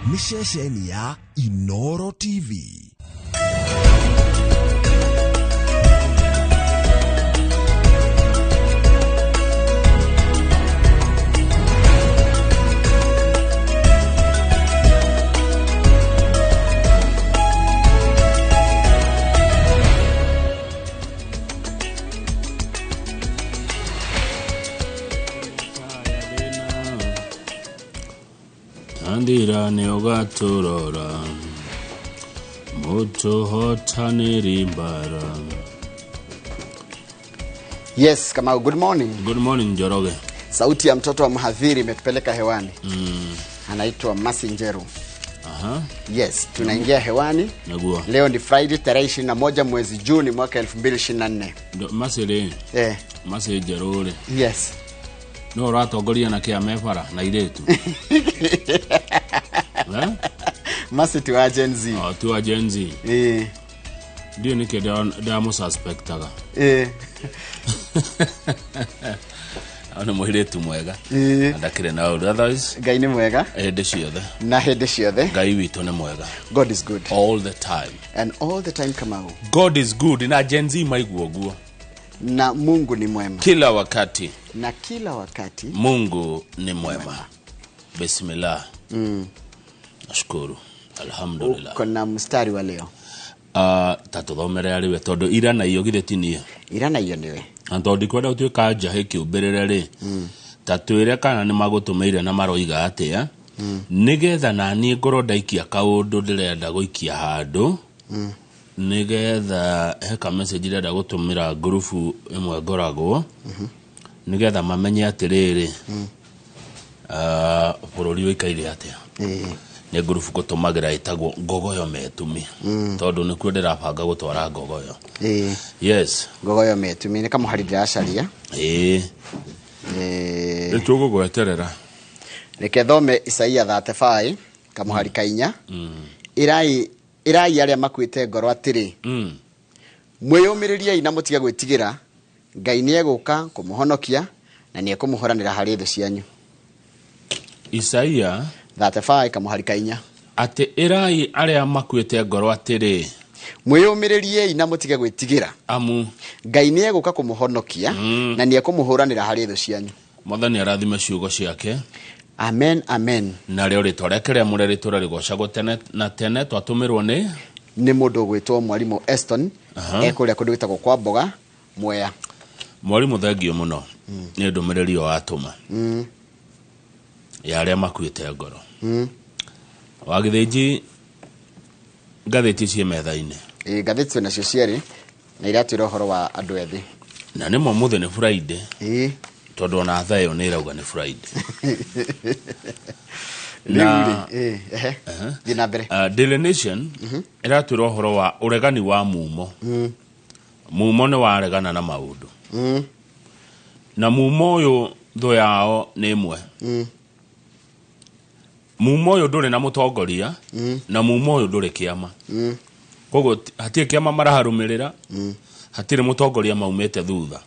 nĩ ceceni ya Inooro TV. Andira neogatorora moto hotaneri mbara. Yes, Kamau, good morning. Good morning, Njoroge. Sauti ya mtoto wa mhadhiri imetupeleka hewani. Anaitwa Mercy Njeru. Aha. Yes, tunaingia hewani. Nagua. Leo ni Friday tarehe 21 mwezi Juni mwaka 2024. Masere. Mercy Njeru. Yes. No ratongoria na kia mefara na iretu. Mercy tu agency. Oh, tu agency. Ndio nike da mo suspectaga. Ana muhiretu mwega. Andakire na otherwise. Ngai ni mwega. Hede ciothe. Na hede ciothe. Ngai witu ni mwega. God is good. All the time. And all the time, Kamau. God is good. Na agency maiguo guo. Na Mungu ni mwema. Kila wakati. Na kila wakati Mungu ni mwema. Bismillah. Nashukuru. Alhamdulillah. Kuna mstari wa leo. Tatuthomere ariwe tondu ira na iyo githetinie. Ira na iyo niwe. Antondi kwenda utuika njahe kiumbirire ri. Tatwire kana ni magutumeire na maroiga atia. Nigetha na ni ngoro ndaikia kaundu ndirenda guikia handu. Nigetha heka message ndirenda gutumira grupu imwe ngoragwo. Nigetha mamenye atiriri. Bururi wikaire atia. Ni grupu gutumagira itagwo ngogoyo metumi. Tondu ni kwo ndirabanga gutwara ngogoyo. Yes. Ngogoyo metumi ni kama harithira acaria. Nitugo gweterera. Reke thome Isaia 35 kamuhari kainya. Irai aria makwite ngoro atiri. Mwiyumiririe na mutige gwitigira. Ngai ni eguka kumuhonokia na ni ekumuhoranira hari thu cianyu. Isaia 35 kamuhari kainya. Ate irai aria makwite ngoro atiri. Mwiyumiririe na mutige gwitigira. Amu Ngai ni eguka kumuhonokia na ni ekumuhoranira hari thu cianyu. Mwathani arathime ciugo ciake. Amen, amen. Na rĩo rĩtorekerea mũrere tũra rĩgocagwo tene na tene twatũmĩrwo nĩ mũndũ gwĩtwo Mwalimu Eston ekũrĩa kũndũ gwĩtagwo kwa Mboga Mwea. Mwalimu thengio mũno nĩ ndũmĩrĩri o atũma ya arĩa makuĩte ngoro. Wagĩthĩnji ngathĩti ciĩ metha-inĩ. Ngathĩti nacio cierĩ na iratwĩra ũhoro wa andũ ethĩ. Na nĩ mũthĩ nĩ Friday. Tondu na thayo ni rauga ni Friday. Daily Nation iratwira uhoro wa uregani wa Mumo. Mumo ni waregana na maundu. Na Mumo uyu tho yao ni imwe. Mumo uyu nduri na mutongoria na Mumo uyu nduri kiama. Koguo hatie kiama maraharumirira. Hatire mutongoria maumete thutha.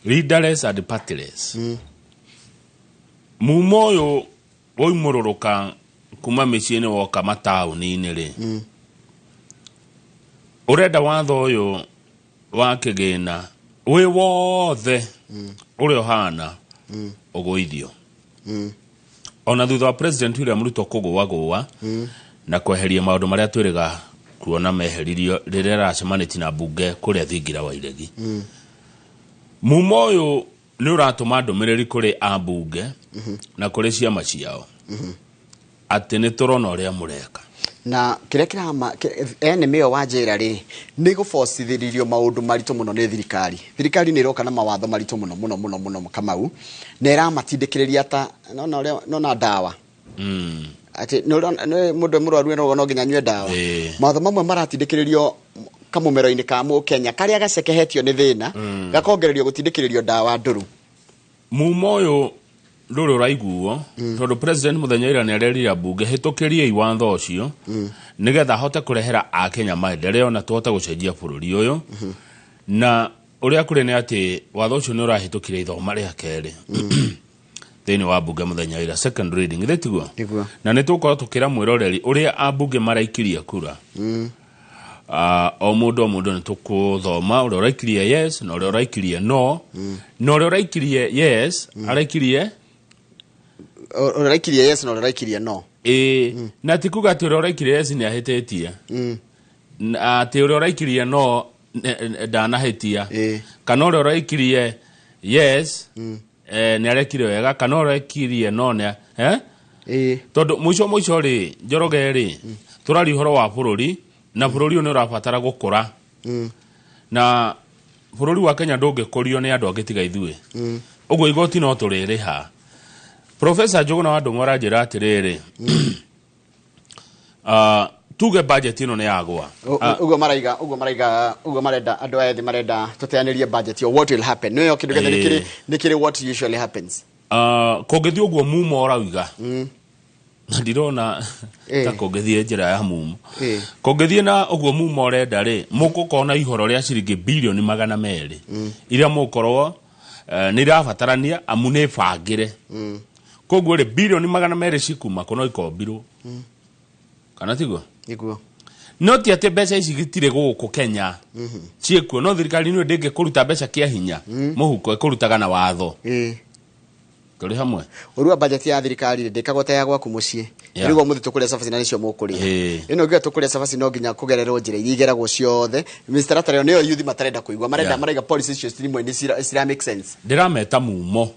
Leaderless and partyless. Mumo uyu woimũrũrũka kuma mĩciĩ-inĩ woka mataũni-inĩ ri. Urenda watho uyu wa kĩgĩna wĩ wothe ũrĩa ũhana ũgũithio. Ona thutha wa President William Ruto kũgũagũa na kweheria maũndũ marĩa twĩrĩga kuona meheririo rĩrĩa aracemanĩtie na mbunge kũrĩa Thingira wa Iregi. Mumo uyu ni uratuma ndũmĩrĩri kuri ambunge na kuri ciama ciao. Ati ni turona uria mureka. Na kirekira enemy wa njira ri ni gũbocithĩrio maũndũ maritũ mũno nĩ thirikari. Thirikari ni iroka na mawatho maritũ mũno Kamau. Na iramatindĩkĩrĩria ta nona ndawa. Ati mũndũ mũrwaru no nginya nyue ndawa. Mawatho mamwe maratindĩkĩrĩrio kamumero-ini ka Kenya karia gacekehetio ni thina gakongererio gutindikiririo ndawa nduru. Mumo uyu nduri uraiguo tondu president muthenya ira ni arerira bunge hitukirie iwatho ucio nigetha hote kurehera a Kenya maendeleo na tuhote gucenjia bururi uyu. Na uria kuri ni ati watho ucio ni urahitukire ithoma ria keri. thini wa bunge muthenya ira second reading ithitiguo Niguo. na nitukorwo tukira mwiroreri uria ambunge maraikiria kura o mundu nitukuthoma uria uraikirie yes na uria uraikirie no na uria uraikirie yes araikirie Uraikirie yes na uraikirie no. na tikuga ati uria uraikirie yes ni ahitetie ati uria uraikirie no ndanahitia kana uria uraikirie yes ni arekire wega kana uraikirie no ne tondu muico ri Njoroge ri turari horo wa bururi na bururi ni urabatara gukura na bururi wa Kenya ndungikurio ni andu angitiga ithue uguo igoti no tuririha Professor Njuguna wa Ndung'u aranjira atiriri tuge budget ino ni yagwa uguo marenda andu ethi marenda tuteanirie budget yo what will happen no yo kindu gethe nikiri what usually happens kungithii uguo mumo orauga na ndirona ta kungithii njira ya mumo kungithii na uguo mumo orenda ri mukukona ihoro ria ciringi bilioni 200 iria mukorwo ni rabatarania amu ni bangire koguo ri bilioni 200 cikuma kono ikombirwo kana tiguo niguo no ti ati mbeca ici gitire guku Kenya ciekuo no thirikari ni ndinge kuruta mbeca kia hinya muhuko ikurutaga na watho turi hamwe urua budget ya thirikari ndikagota ya gwaku mucii rigo muthi tukuria safaci na nicio mukuria ino ngiya tukuria safaci no nginya kugererwo njira igeragwo ciothe Mr. Atare niyo youth matarenda kuigwa marenda policy icio stream ni sira make sense ndirameta mumo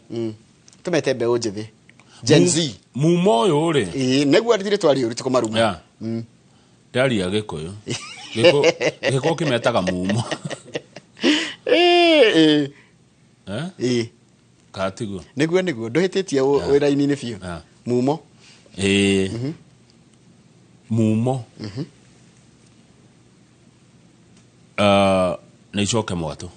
tumete mbeũ njithi Gen Z mumo uyu ri neguo athire twari uri tukumaruma ndaria gikuyu giko kimetaga mumo katigo neguo nduhititie wira-ini ni biu mumo mumo ni icoke mwatu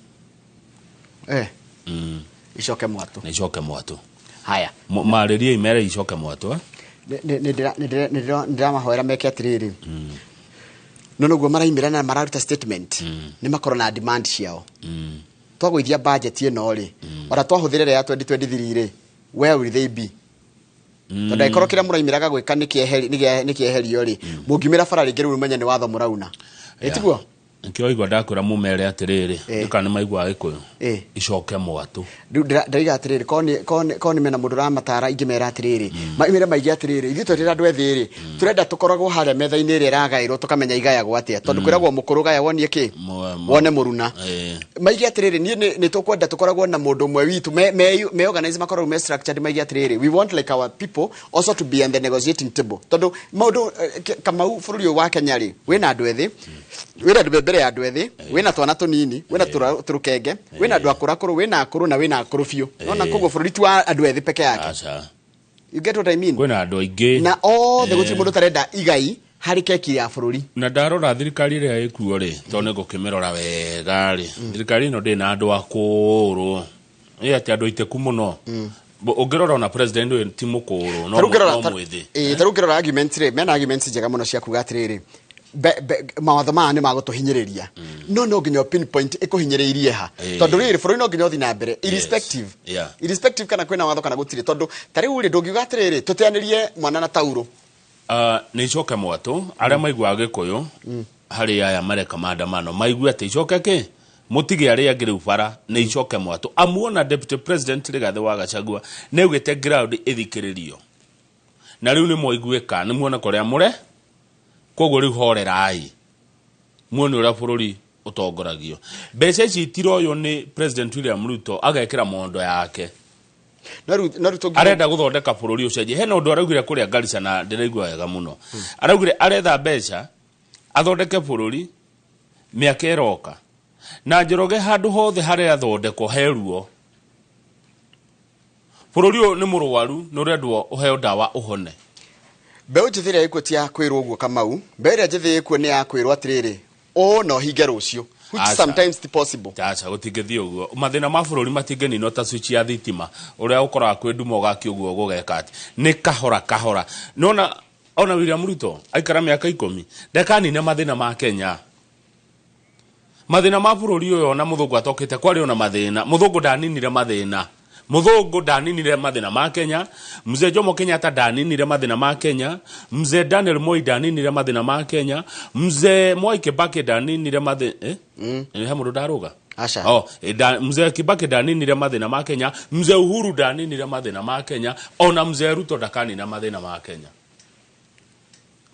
icoke mwatu ni icoke mwatu haya mariria imere icoke mwatu ndĩramahoera meke atirĩrĩ no noguo maraimĩra na mararuta statement nĩ makorwo na demand ciao twagũithia budget ĩno rĩ ora twahũthĩrĩra ya 2023 rĩ where will they be tondu aikorwo kĩrĩa mũraimĩraga gwĩka nĩ kĩeherio rĩ mũngiumĩra bara rĩngĩ rĩu menye nĩ watho mũrauna ĩtiguo nkio igwa ndakwira mumere atiriri nikana maigwa gikuyu icoke mwatu ndaiga atiriri koni mena mundu ramatara ingimera atiriri maimire maigi atiriri ithu twetera andu ethiri turenda tukoragwo haria metha-ini ria ragairwo tukamenya igayagwo atia tondu kwiragwo mukuru gayagwo nie ki wone muruna maigi atiriri ni tukwenda tukoragwo na mundu mwe witu me organize makoragwo me structured maigi atiriri we want like our people also to be on the negotiating table tondu maundu kama bururi wa Kenya ri wina andu ethi wina andu mbere ya andu ethi wina twana tunini wina turukenge wina andu akurakuru wina akuru na wina akuru fiu nona koguo bururi tu andu ethi peke yake you get what I mean wina andu aingi na all the gutiri mundu tarenda igai hari keki ya bururi na ndarora thirikari ria ikuo ri tondu ngukimirora wega ri thirikari no ndi na andu akuru ati andu iteku muno ungirora na president uyu ti mukuru no mwithi tarukirora argument ri mena arguments njega muno cia kuga atiriri mawatho maya nĩ magũtũhinyĩrĩria no nginya pinpoint ĩkũhinyĩrĩirie ha tondu rĩrĩ bũrũri no nginya ũthi na mbere irrespective kana kwĩna watho kana gũtirĩ tondu ta rĩu rĩ ndũngiuga atĩrĩrĩ tũteanĩrie mwana na tauro nĩ icoke mwatũ arĩa maiguaga gĩkũyũ harĩ aya mareka maandamano maigue atĩ icoke kĩ mutige arĩa angĩ rĩu bara nĩ icoke mwatũ amuona deputy president Rigathĩ wa Gachagua nĩ augĩte ground ĩthikĩrĩrio na rĩu nĩ mwaiguĩka nĩ muona kũrĩa mũre koguo riu horerai muone uria bururi utongoragio mbeca ici itiroyo ni president William Ruto agekira mondo yake no Ruto arenda guthondeka bururi ucenje hena undu araugire kuria Garissa na ndiraigua wega muno araugire aretha mbeca athondeke bururi miaka iroka na Njoroge handu hothe haria athondeko heruo bururi ni murwaru no rendwo uheo dawa uhone mbeũ njithi ĩrĩa ĩkuo ti ya kwĩrwo ũguo Kamau mbeũ ĩrĩa njithi ĩkuo nĩ ya kwĩrwo atĩrĩrĩ no hinge rũciũ which sometimes ti possible acha gutingithii uguo mathina ma bururi matingenino ta switch ya thitima uria ukoraga kwi nduma ugaki uguo gugeka ati ni kahora nona ona William Ruto aikara miaka 10 ndakanine mathina ma Kenya mathina ma bururi uyo na muthungu atokite kwari ona mathina muthungu ndaninire mathina Muthungu ndaninire mathina ma Kenya, Mzee Jomo Kenyatta ndaninire mathina ma Kenya, Mzee Daniel Moi ndaninire mathina ma Kenya, Mzee Mwai Kibaki ndaninire mathina ha mundu ndaruga Asha. Mzee Kibaki ndaninire mathina ma Kenya, Mzee Uhuru ndaninire mathina ma Kenya, ona Mzee Ruto ndakanina mathina ma Kenya.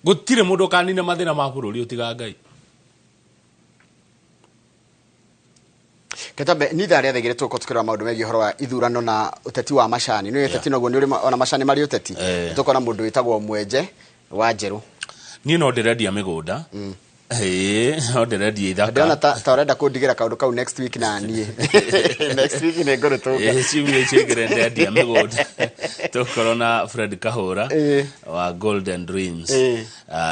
Gutire mundu kanina mathina ma bururi utiga Ngai. Ketambe ni thari athegire tuko tukira maundu megi horo wa ithurano na uteti wa macani no uteti noguo ni uri ona macani mari uteti tukona mundu witagwo Mwenje wa Njeru ni no ndirendia migunda no ndirendia ithaka ndona ta urenda kundigira kaundu kau next week na nie next week ni ngoro tuka ciumia cigire ndendia migunda tukorona Fred Kahura wa Golden Dreams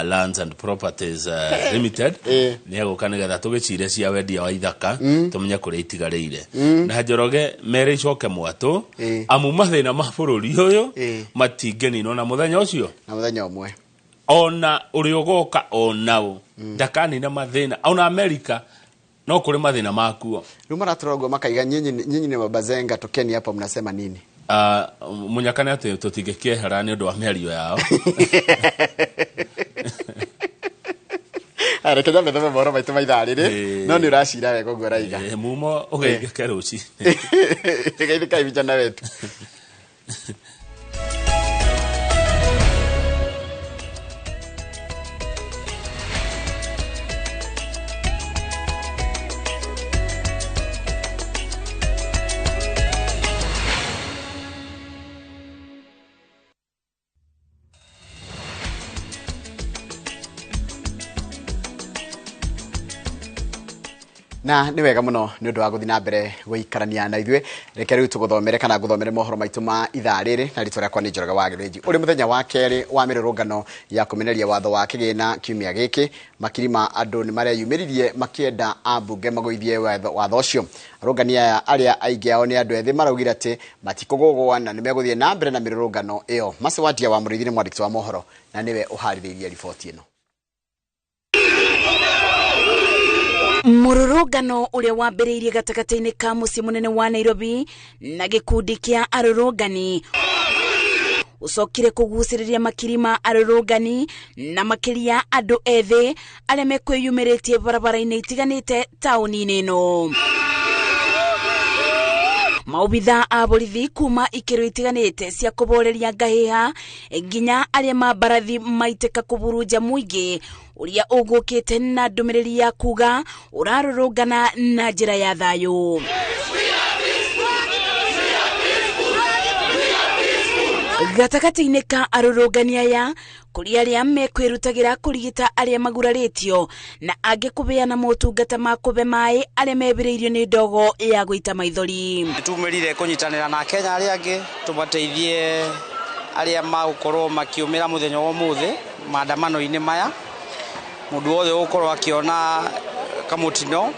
Lands and Properties Limited ni aguka nigetha tugicire cia wendia wa ithaka tumenya kuria itigarire na Njoroge mere icoke mwatu amu mathina ma bururi uyu matingenino na muthenya ucio na muthenya umwe ona uriogoka onao ndakani na mathina ona America no kuri mathina makuo ruma ratorogo makaiga nyinyi ni mabazenga tokeni hapa mnasema nini munyakane ate tutingekehera ni undu wa miario yao ara kenya methome moro maitu maitharire no ni uracira wega ugo raiga mumo ugeike ruci geithika ibijana wetu na ni wega muno ni undu wa guthi na mbere guikarania na ithwe reke riu tuguthomere kana guthomere mohoro maitu ma ithaa riri na ritwa riakwa ni Njoroge wa Gireji uri muthenya wa keri wa mirurungano ya kumeneria watho wa kigina kiumia giki makirima andu ni mareyumiririe makienda ambunge magoithie watho ucio arungania aria aingi ao ni andu ethi maraugire ati matikugugwa na ni meguthie na mbere na mirurungano iyo Masewadia wa Muriithi ni mwandiki wa mohoro na niwe uhaririirie riboti ino. Mururungano uria wambiriirie gatagataini ka mucii munene wa Nairobi na gikundi kia arurungani ucokire kuguciriria makirima arurungani na makiria andu ethi aria mekwiyumiritie barabara-ini itiganite tauni-ini ino. Maubitha a borithi kuma ikiro itiganite cia kuboreria ngahiha nginya aria mabarathi maiteka kuburuja muingi uria ugukite na ndumiriri ya kuga urarurungana na njira ya thayu. Gatagati-ini ka arurungani aya kuri aria mekwirutagira kurigita aria maguraritio na angi kubeana motungata ma kube mai aria mebiriirio ni ndogo ya guita maithori. Tumirire kunyitanira na Kenya aria angi tubateithie aria magukorwo makiumira muthenya wa muthi maandamano-ini maya mundu wothe ukorwo akiona kamutino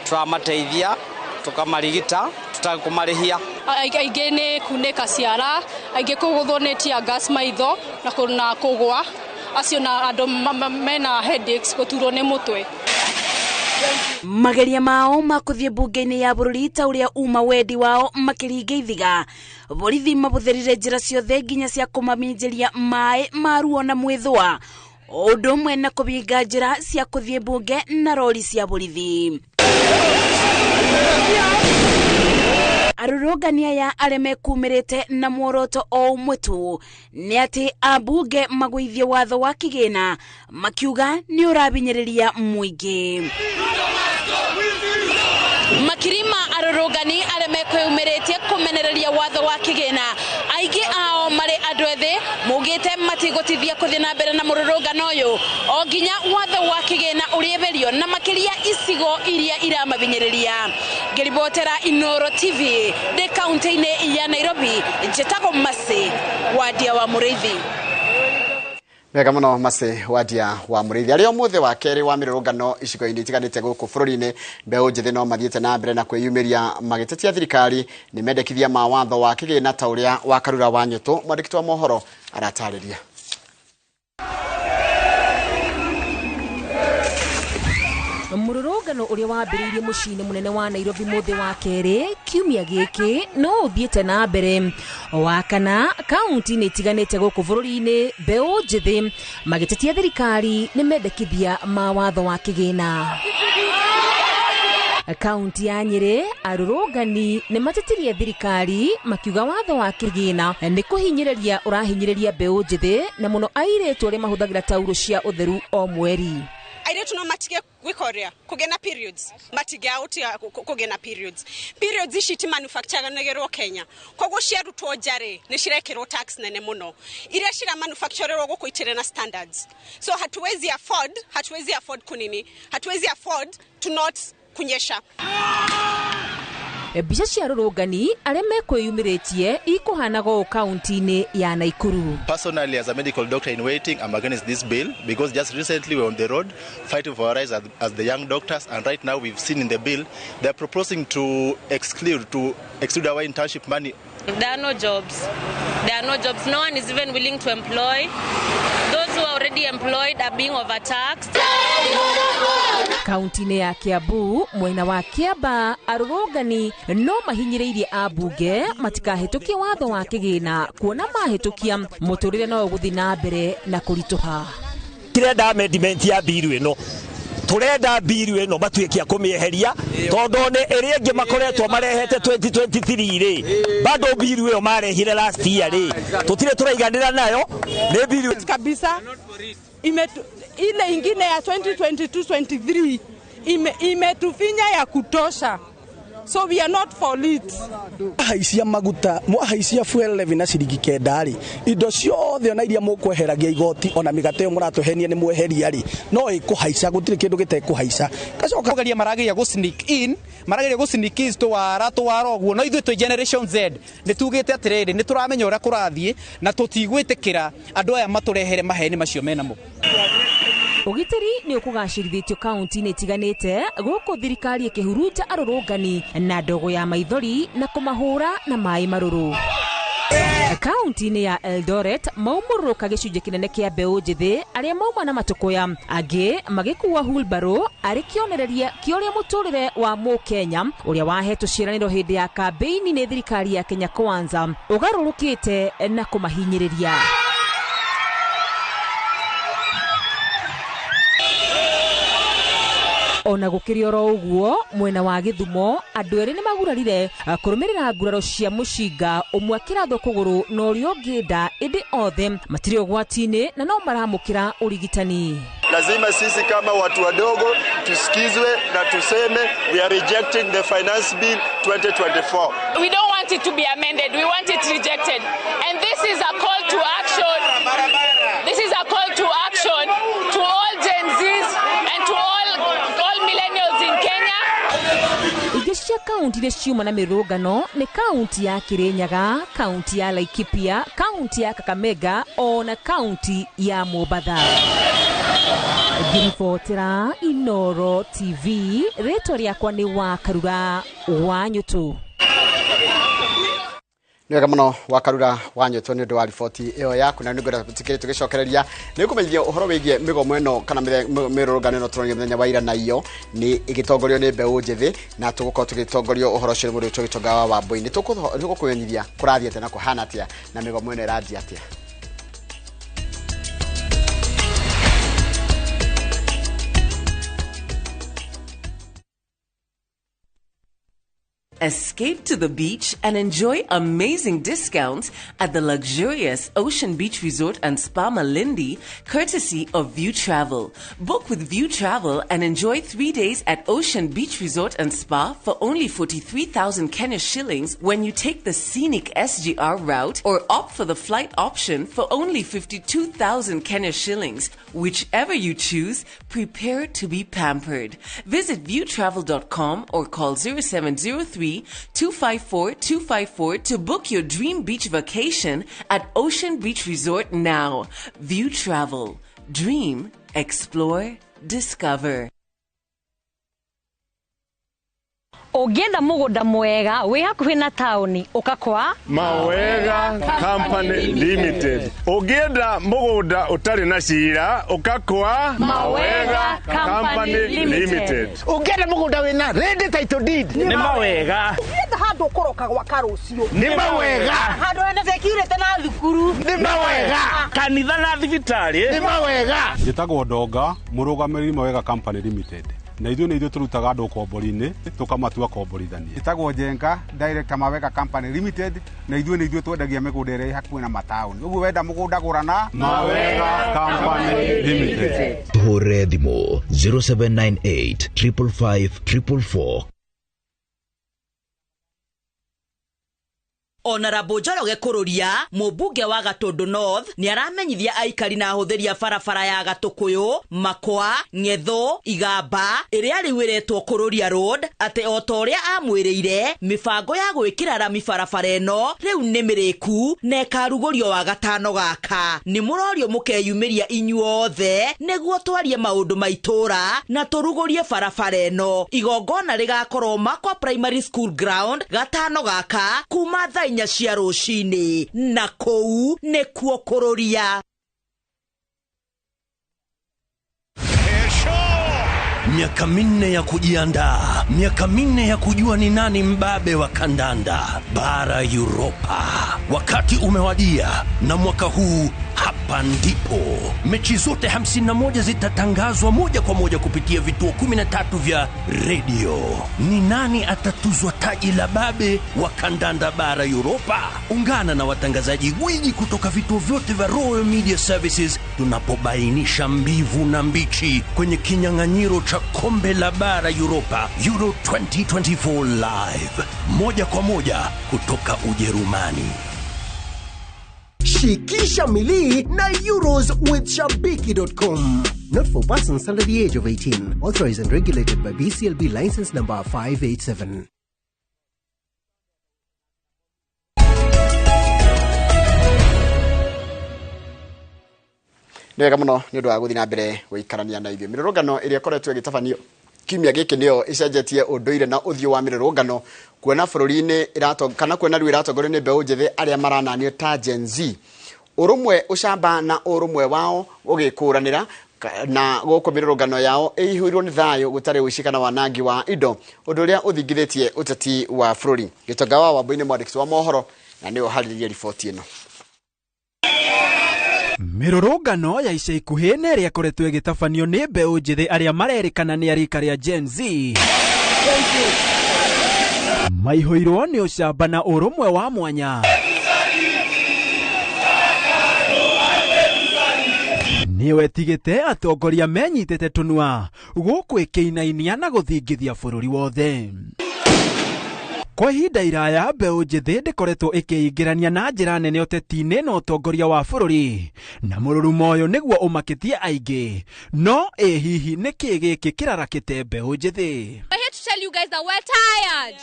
turamateithia tukamarigita tutakumarihia aingĩ nĩ kunĩka ciara aingĩ kũgũthwo nĩ tear gas maitho na kũgwa acio na andũ mena headaches gũturwo nĩ mũtwe. Mageria mao makuthie bunge-ini ya bururi ta uria uma wendi wao makiringa ithiga borithi mabutherire njira ciothe nginya cia kumaminjiria mai maruo na mwithwa undu umwe na kubinga njira cia kuthie bunge na rori cia borithi. Arurungania ya aria mekumirite na mworoto o umwe tu ni ati ambunge magwithie watho wa kigina makiuga ni urabinyiriria muingi. Makirima arurungani aria mekwiyumiritie kumenereria watho wa kigina aingi ao mari andu ethi mugite matigotithia kuthia na mbere na mururungano uyu o nginya watho wa kigina urieberio na makiria icigo iria iramabinyiriria. Ngiribotera Inoro TV de kaunti-ini ya Nairobi njetago Masewadia wa Muriithi. Wega muno Masewadia wa Muriithi aria muthe wa keri wa mirurungano icigo-ini itiganite guku bururi-ini mbeu njithi no mathiete na mbere na kwiyumiria magitetia thirikari ni mendekithia ma watho wa kigina ta uria wa Karura wa Nyutu mwandiki wa mohoro aratariria. Mururungano uria wambiriirie mucii-ini munene wa Nairobi muthi wa keri kiumia giki no uthiete na mbere. Wa kana kaunti ni tiganite guku bururi-ini mbeu njithi magitetia thirikari ni mendekithia mawatho wa kigina. Kaunti ya Nyeri arurungani ni matetirie thirikari makiuga watho wa kigina ni kuhinyiriria urahinyiriria mbeu njithi na muno airetu aria mahuthagira tauro cia utheru o mweri. Airetu no matige gwikoria kugena periods matige out ya kugena periods ici ti manufacture negerwo Kenya koguo ciarutwo njare ni cirekirwo tax nene muno iria cira manufacturerwo gukuitire na standards, so hatuwezi afford kunini, hatuwezi afford to not kunyesha. Bica cia rurungani aria mekwiyumiritie ikuhana go kaunti-ini ya Naikuru. Personally, as a medical doctor in waiting, I'm against this bill because just recently we're on the road fighting for our rights as the young doctors, and right now we've seen in the bill they're proposing to exclude our internship money. There are no jobs. No one is even willing to employ. Those who are already employed are being overtaxed. Kaunti-ini ya Kiambu mwena wa Kiamba arurungani no mahinyiriirie abunge matikahitukie watho wa kigina kuona mahitukia muturire no guthi na mbere na kurituha. Tirenda amendment ya biru ino turenda biru ino matuikia kumieheria tondu ne eri ingi makoretwo marehete 2023 ri bado biru iyo marehire last year ri tutire turaiganira nayo ne biru kabisa. Ile ingine ya 2022-23 imetufinya ya kutosha, so we are not for it. Haisia maguta haisia fuel levy na ciringi kendari indo ciothe ona iria mukweheragia igoti ona migate yo muratuhenia ni mweheria ri no ikuhaica gutire kindu gitekuhaica gacoka garia marageria go sneak in to wara oguo no ithuĩ twi generation Z ni tugite atiriri ni turamenya ura kurathie na tutigwitikira andu aya maturehere maheni macio menamo. Ugitiri ni ukugacirithitio kaunti-ini tiganite guku thirikari ikihuruja arurungani na ndogo ya maithori na kumahura na mai maruru. Kaunti-ini ya Eldoret maumuruka gicunje kinene kia mbeu njithi aria mauma na matukuya angi magikuwa hulbaro ari kionereria kioria muturire wa Mukenya uria wahetwo ciraniro hindi ya kampeini ni thirikari ya Kenya Kwanza ugarurukite na kumahinyiriria. Ona gukirio ro uguo mwena wa Githumo andu eri ni magurarire kurumirira nguraro cia mushinga umwe kiratho kuguru no rio ngida indi othe matiri ogwati-ini na no maramukira urigitani. Lazima sisi kama watu wadogo tusikizwe na tuseme we are rejecting the finance bill 2024. We don't want it to be amended, we want it rejected, and this is a call to action. This is a call to action to all Gen Zs and to all millennials in Kenya. Igisha kaunti ile ciuma na mirungano ni kaunti ya Kirinyaga, kaunti ya Laikipia, kaunti ya Kakamega ona kaunti ya Mombasa. Girifotera Inoro TV reto riakwa ni wa Karura wa Nyutu. Niwega muno wakarura wanyoto ni ndu wa riboti iyo yaku na nigura tutikire tugicokereria ni kumenyithia uhoro wigie migomo eno kana mirurungano no turonye mthenya wa ira na iyo ni igitongorio ni mbeu njithi na tugukorwo tugitongorio uhoro cio muri tugitonga wa Wambui tukukumenyithia kurathia tena kuhana atia na migomo eno irathia atia. Escape to the beach and enjoy amazing discounts at the luxurious Ocean Beach Resort and Spa Malindi, courtesy of View Travel. Book with View Travel and enjoy 3 days at Ocean Beach Resort and Spa for only 43,000 Kenya shillings when you take the scenic SGR route or opt for the flight option for only 52,000 Kenya shillings. Whichever you choose, prepare to be pampered. Visit viewtravel.com or call 0703-254-254 to book your dream beach vacation at Ocean Beach Resort now. View Travel. Dream, explore, discover. Ugienda mugunda mwega wi hakuhi na tauni ukakwa Mawega Company Limited. Ugienda mugunda utari na cira ukakwa Mawega Company Limited. Ugienda mugunda wina ready title deed ni Mawega. Ugienda handu ukoroka gwa karucio ni Mawega. Handu ene security na thukuru ni Mawega. Kanitha na thibitari ni Mawega. Njitagwo Ndonga murugamiri Mawega Company Limited. Na ithuĩ nĩ ithuĩ tũrutaga andũ kombori-inĩ tũkamatua komborithania. Njĩtagwo Njenga, Director Mawega Company Limited, na ithuĩ nĩ ithuĩ twendagia mĩgũnda ĩrĩa ĩ hakuhĩ na mataũni. Ũguo wenda mũgũnda gũra na Mawega Company Limited. Tũhũrĩre thimũ 0798 555 444. Honorable Njoroge Kururia, mũmbunge wa Gatundu North, ni aramenyithia aikari na ahũthĩri a barabara ya Gatukuyu, Makwa, Ng'etho, Igamba, ĩrĩa rĩu ĩretwo Kururia Road, atĩ o ta ũrĩa amwĩrĩire, mĩbango ya gwĩkĩra rami barabara ĩno rĩu nĩ mĩrĩku na ĩkarugũrio wa gatano gaka. Nĩ mũrorio mũkeyumĩria inyuothe nĩguo twarie maũndũ ma itũra na tũrugũrie barabara ĩno. Igongona rĩgakorwo Makwa Primary School Ground gatano gaka kuma thaa 4 cia rũcinĩ na kũu nĩkuo Kururia. Miaka minne ya kujiandaa, miaka minne ya kujua ni nani mbabe wa kandanda bara Europa. Wakati umewadia na mwaka huu hapa ndipo mechi zote 51 zitatangazwa moja kwa moja kupitia vituo 13 vya radio. Ni nani atatuzwa taji la babe wa kandanda bara Europa? Ungana na watangazaji gwiji kutoka vituo vyote vya Royal Media Services tunapobainisha mbivu na mbichi kwenye kinyang'anyiro cha kombe la bara Europa Euro 2024 live moja kwa moja kutoka Ujerumani. Shikisha Mili na Euros with Shabiki.com. Not for persons under the age of 18. Authorized and regulated by BCLB license number 587. Nĩwega mũno nĩ ũndũ wa gũthiĩ na mbere gũikarania na ithuĩ. Mĩrũrũngano ĩrĩa ĩkoretwo ĩgĩtabanio kiumia gĩkĩ nĩyo ĩcenjetie ũndũire na ũthiũ wa mĩrũrũngano kuona bũrũri-inĩ kana kuona rĩu ĩratongorio nĩ mbeũ njĩthĩ arĩa marananio ta Gen Z. Ũrũmwe ũcamba na ũrũmwe wao ũgĩkũranĩra na gũkũ mĩrũrũngano yao ĩihũirwo nĩ thayũ gũtarĩ ũici na wanangi wa indo, ũndũ ũrĩa ũthingithĩtie ũteti wa bũrũri. Gĩtonga wa Wambũi nĩ mwandĩki wa mohoro na nĩwe ũharĩrĩirie riboti ĩno. Mĩrũrũngano ya ica ikuhĩ nĩ ĩrĩa ĩkoretwo ĩgĩtabanio nĩ mbeũ njĩthĩ arĩa marerĩkana nĩ arika rĩa Gen Z. Maihũirwo nĩ ũcamba na ũrũmwe wa mwanya. Nĩwetigĩte atongoria menyitĩte tũnua gũkũ ĩkĩinainia na gũthingithia bũrũri wothe. Kwa ihinda iraya mbeũ njĩthĩ ndĩkoretwo ĩkĩingĩrania na njĩra nene ũteti-inĩ na ũtongoria wa bũrũri, na mũrũrumo ũyũ nĩguo ũmakĩtie aingĩ. No hihi nĩ kĩĩ gĩkĩ kĩrarakĩte mbeũ njĩthĩ? I hate to tell you guys that we're tired.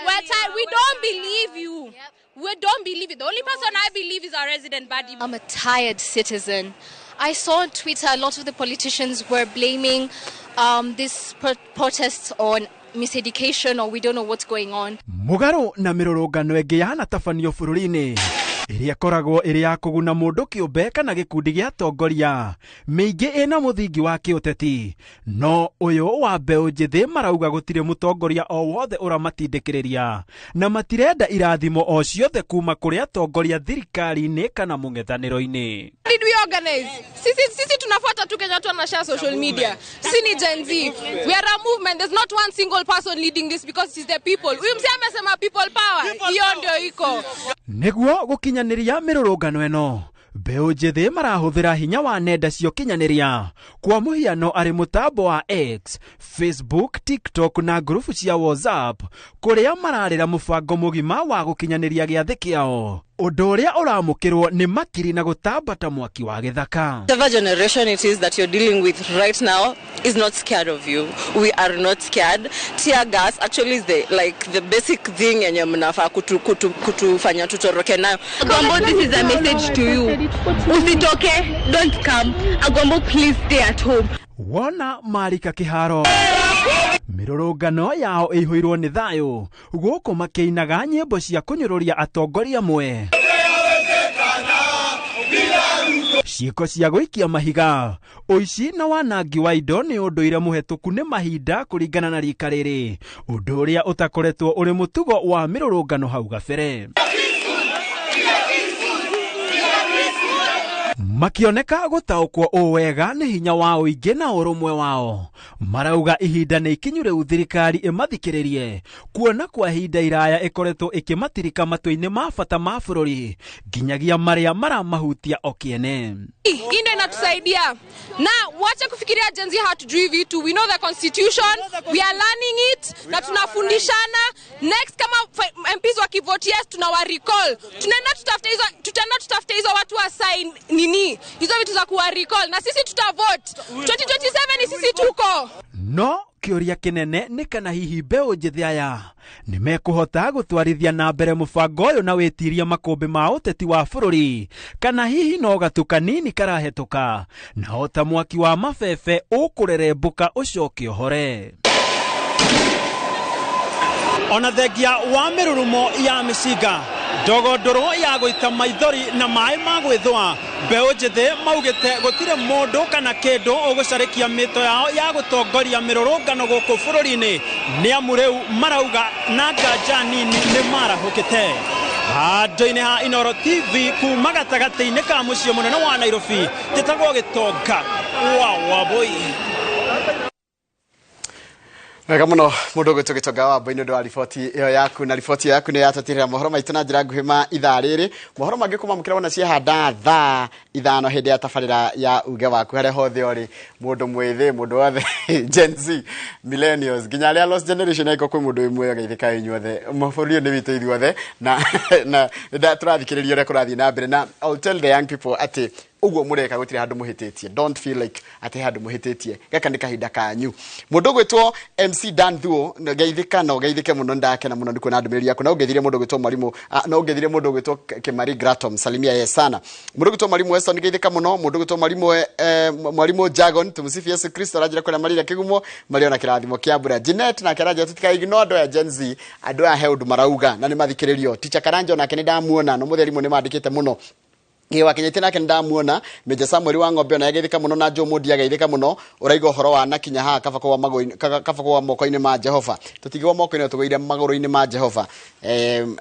We're tired. We don't believe you. We don't believe it. The only person I believe is our resident body. I'm a tired citizen. I saw on Twitter a lot of the politicians were blaming these protests on miseducation, or we don't know what's going on. Mũgarũ na mĩrũrũngano ĩngĩ yanatabanio bũrũri-inĩ ĩrĩa koragwo ĩrĩ ya kũguna mũndũ kĩũmbe kana gĩkundi gĩa atongoria mĩingĩ ĩna mũthingi wa kĩũteti. No ũyũ wa mbeũ njĩthĩ marauga gũtirĩ mũtongoria o wothe ũramatindĩkĩrĩria na matirenda irathimo o ciothe kuma kũrĩ atongoria thirikari-inĩ kana mũng'ethanĩro-inĩ. Did we organize? Sisi tunafuata tu Kenya na share social media. Sini Gen Z. We are a movement. There's not one single person leading this because it's the people. Huyu msee amesema people power. Hiyo ndio iko. Nĩguo gũkinyanĩria mĩrũrũngano ĩno, mbeũ njĩthĩ marahũthĩra hinya wa nenda cia ũkinyanĩria kwa mũhiano arĩ mũtambo wa X, Facebook, TikTok na ngurubu cia WhatsApp kũrĩa mararĩra mũbango mũgima wa gũkinyanĩria gĩathĩ kĩao, ũndũ ũrĩa ũramũkĩrwo nĩ makiri na gũtambata mwaki wa gĩthaka. Whatever generation it is that you're dealing with right now is not scared of you. We are not scared. Tear gas actually is the basic thing yenye mnafaa kutufanya tutoroke nayo. Agombo, this is a message to you. Usitoke, don't come. Agombo, please stay at home. Wona marika kiharo Mirurungano yao ihuirwo ni thayo guku makiinaga nyimbo cia kunyururia atongoria amwe. Ciiko cia gũikia mahiga, ũici na wanangi wa indo nĩ ũndũire mũhetũku nĩ mahinda kũringana na rika rĩrĩ, ũndũ ũrĩa ũtakoretwo ũrĩ mũtugo wa mĩrũrũngano hau gabere. Makioneka gũtaũkwo wega nĩ hinya wa ũingĩ na ũrũmwe wao. Marauga ihinda nĩ ikinyu rĩu thirikari ĩmathikĩrĩrie, kuona kwa ihinda iraya ĩkoretwo ĩkĩmatirika matũ-inĩ ma bata ma bũrũri nginyagia marĩa maramahutia o kĩene. Hii ndio inatusaidia. Na wacha kufikiria Gen Z hatujui vitu. We know the constitution, we are learning it, na tunafundishana. Next kama MPs wakivote yes tunawa recall. Tutaenda tutafute hizo watu wa sign nini? Hizo vitu za kuwa recall na sisi tutavote. 2027 ni sisi tuko. No kĩũria kĩnene nĩ kana hihi mbeũ njĩthĩ aya nĩ mekũhota gũtwarithia na mbere mũbango ũyũ na wĩtiria makũmbĩ ma ũteti wa bũrũri, kana hihi no gatũ kanini karahetũka na ota mwaki wa mabebe ũkũrerembũka ũcoke ũhore. Ona thengia wa mĩrurumo ya mĩcinga, ndogondoro ya gũita maithori na maĩ ma gwĩthũa, mbeũ njĩthĩ maugĩte gũtirĩ mũndũ kana kĩndũ ũgũcarĩkia mĩto yao ya gũtongoria mĩrũrũngano gũkũ bũrũri-inĩ, nĩ amu rĩu marauga na nganja nini nĩ marahũkĩte. Handũ-inĩ ha Inooro TV kuma gatagatĩ-inĩ ka mũciĩ mũnene wa Nairobi, njĩtagwo Gĩtonga wa Wambui. Wega muno mundu gwitu Gĩtonga wa Wambui nĩ riboti ĩyo yaku, na riboti yaku nĩ yatatirĩra mohoro maitũ na njĩra nguhĩ ma ithaa rĩrĩ. Mohoro mangĩ kuma mũkĩra wona ciehanda thaa 5 hĩndĩ ya tabarĩra ya uge waku harĩa hothe ũrĩ, mũndũ mwĩthĩ, mũndũ wothe Gen Z, millennials, nginya arĩa lost generation ĩko kwĩ mũndũ ũmwe geithĩka inyuothe mabũrũri nĩ witũ ithuothe na tũrathikĩrĩria ũrĩa kũrathiĩ na mbere, na I'll tell the young people atĩ uguo mureka gutire handu muhititie. Don't feel like ati handu muhititie. Gaka ni kahinda kanyu. Mundu gwitwo MC Dan Thuo geithika no geithike muno ndake na muno ndiko na ndumiriri yako. Na ugethire mundu gwitwo mwalimu na ugethire mundu gwitwo Kimari Gratom salimia yeye sana. Mundu gwitwo mwalimu Weston geithika muno, mundu gwitwo mwalimu Jagon tumsifu Yesu Kristo rajira kwa marira kigumo mari ona kirathimo kia bura Jeanette na kiraja tutika ignore ya Gen Z andu a held marauga na ni mathikiririo. Teacher Karanja na Kennedy amuona no mutheri munene mandikite muno. Wa Kenya tena kenda muona Meja Samuel wa Ng'ombe na yageithika muno na Joe Modi yageithika muno uraigo horo wa nakinya ha kaba kwa moko-ini ma Jehova tutigwa moko-ini tugoire magoro-ini ma Jehova.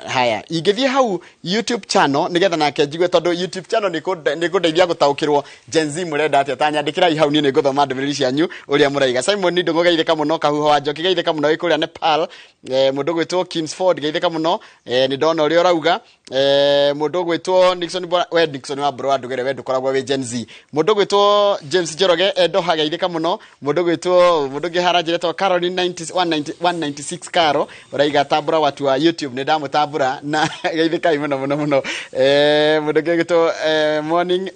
Haya ingithie hau YouTube channel nigetha nake njigwe tondu YouTube channel ni kundeithia gutaukirwo Gen Z murenda atia tanyandikirai hau ni nguthoma ndũmĩrĩri cianyu uria muraiga. Simon Ndungu geithika muno, Kahuho wa Njoki geithika muno ikuria Nepal, mundu gwitwo Kingsford geithika muno ni ndona uria urauga mundu gwitwo Nixon Nixon wa bro andugere we dukoragwo we Gen Z. Mundu gwitwo James Jeroge edo hageithika muno, mundu gwitwo mundu giharajire to Caroline 196 Caro uraiga tabura watu wa YouTube ni ndamutambura na geithika muno muno. Mundu gwitwo morning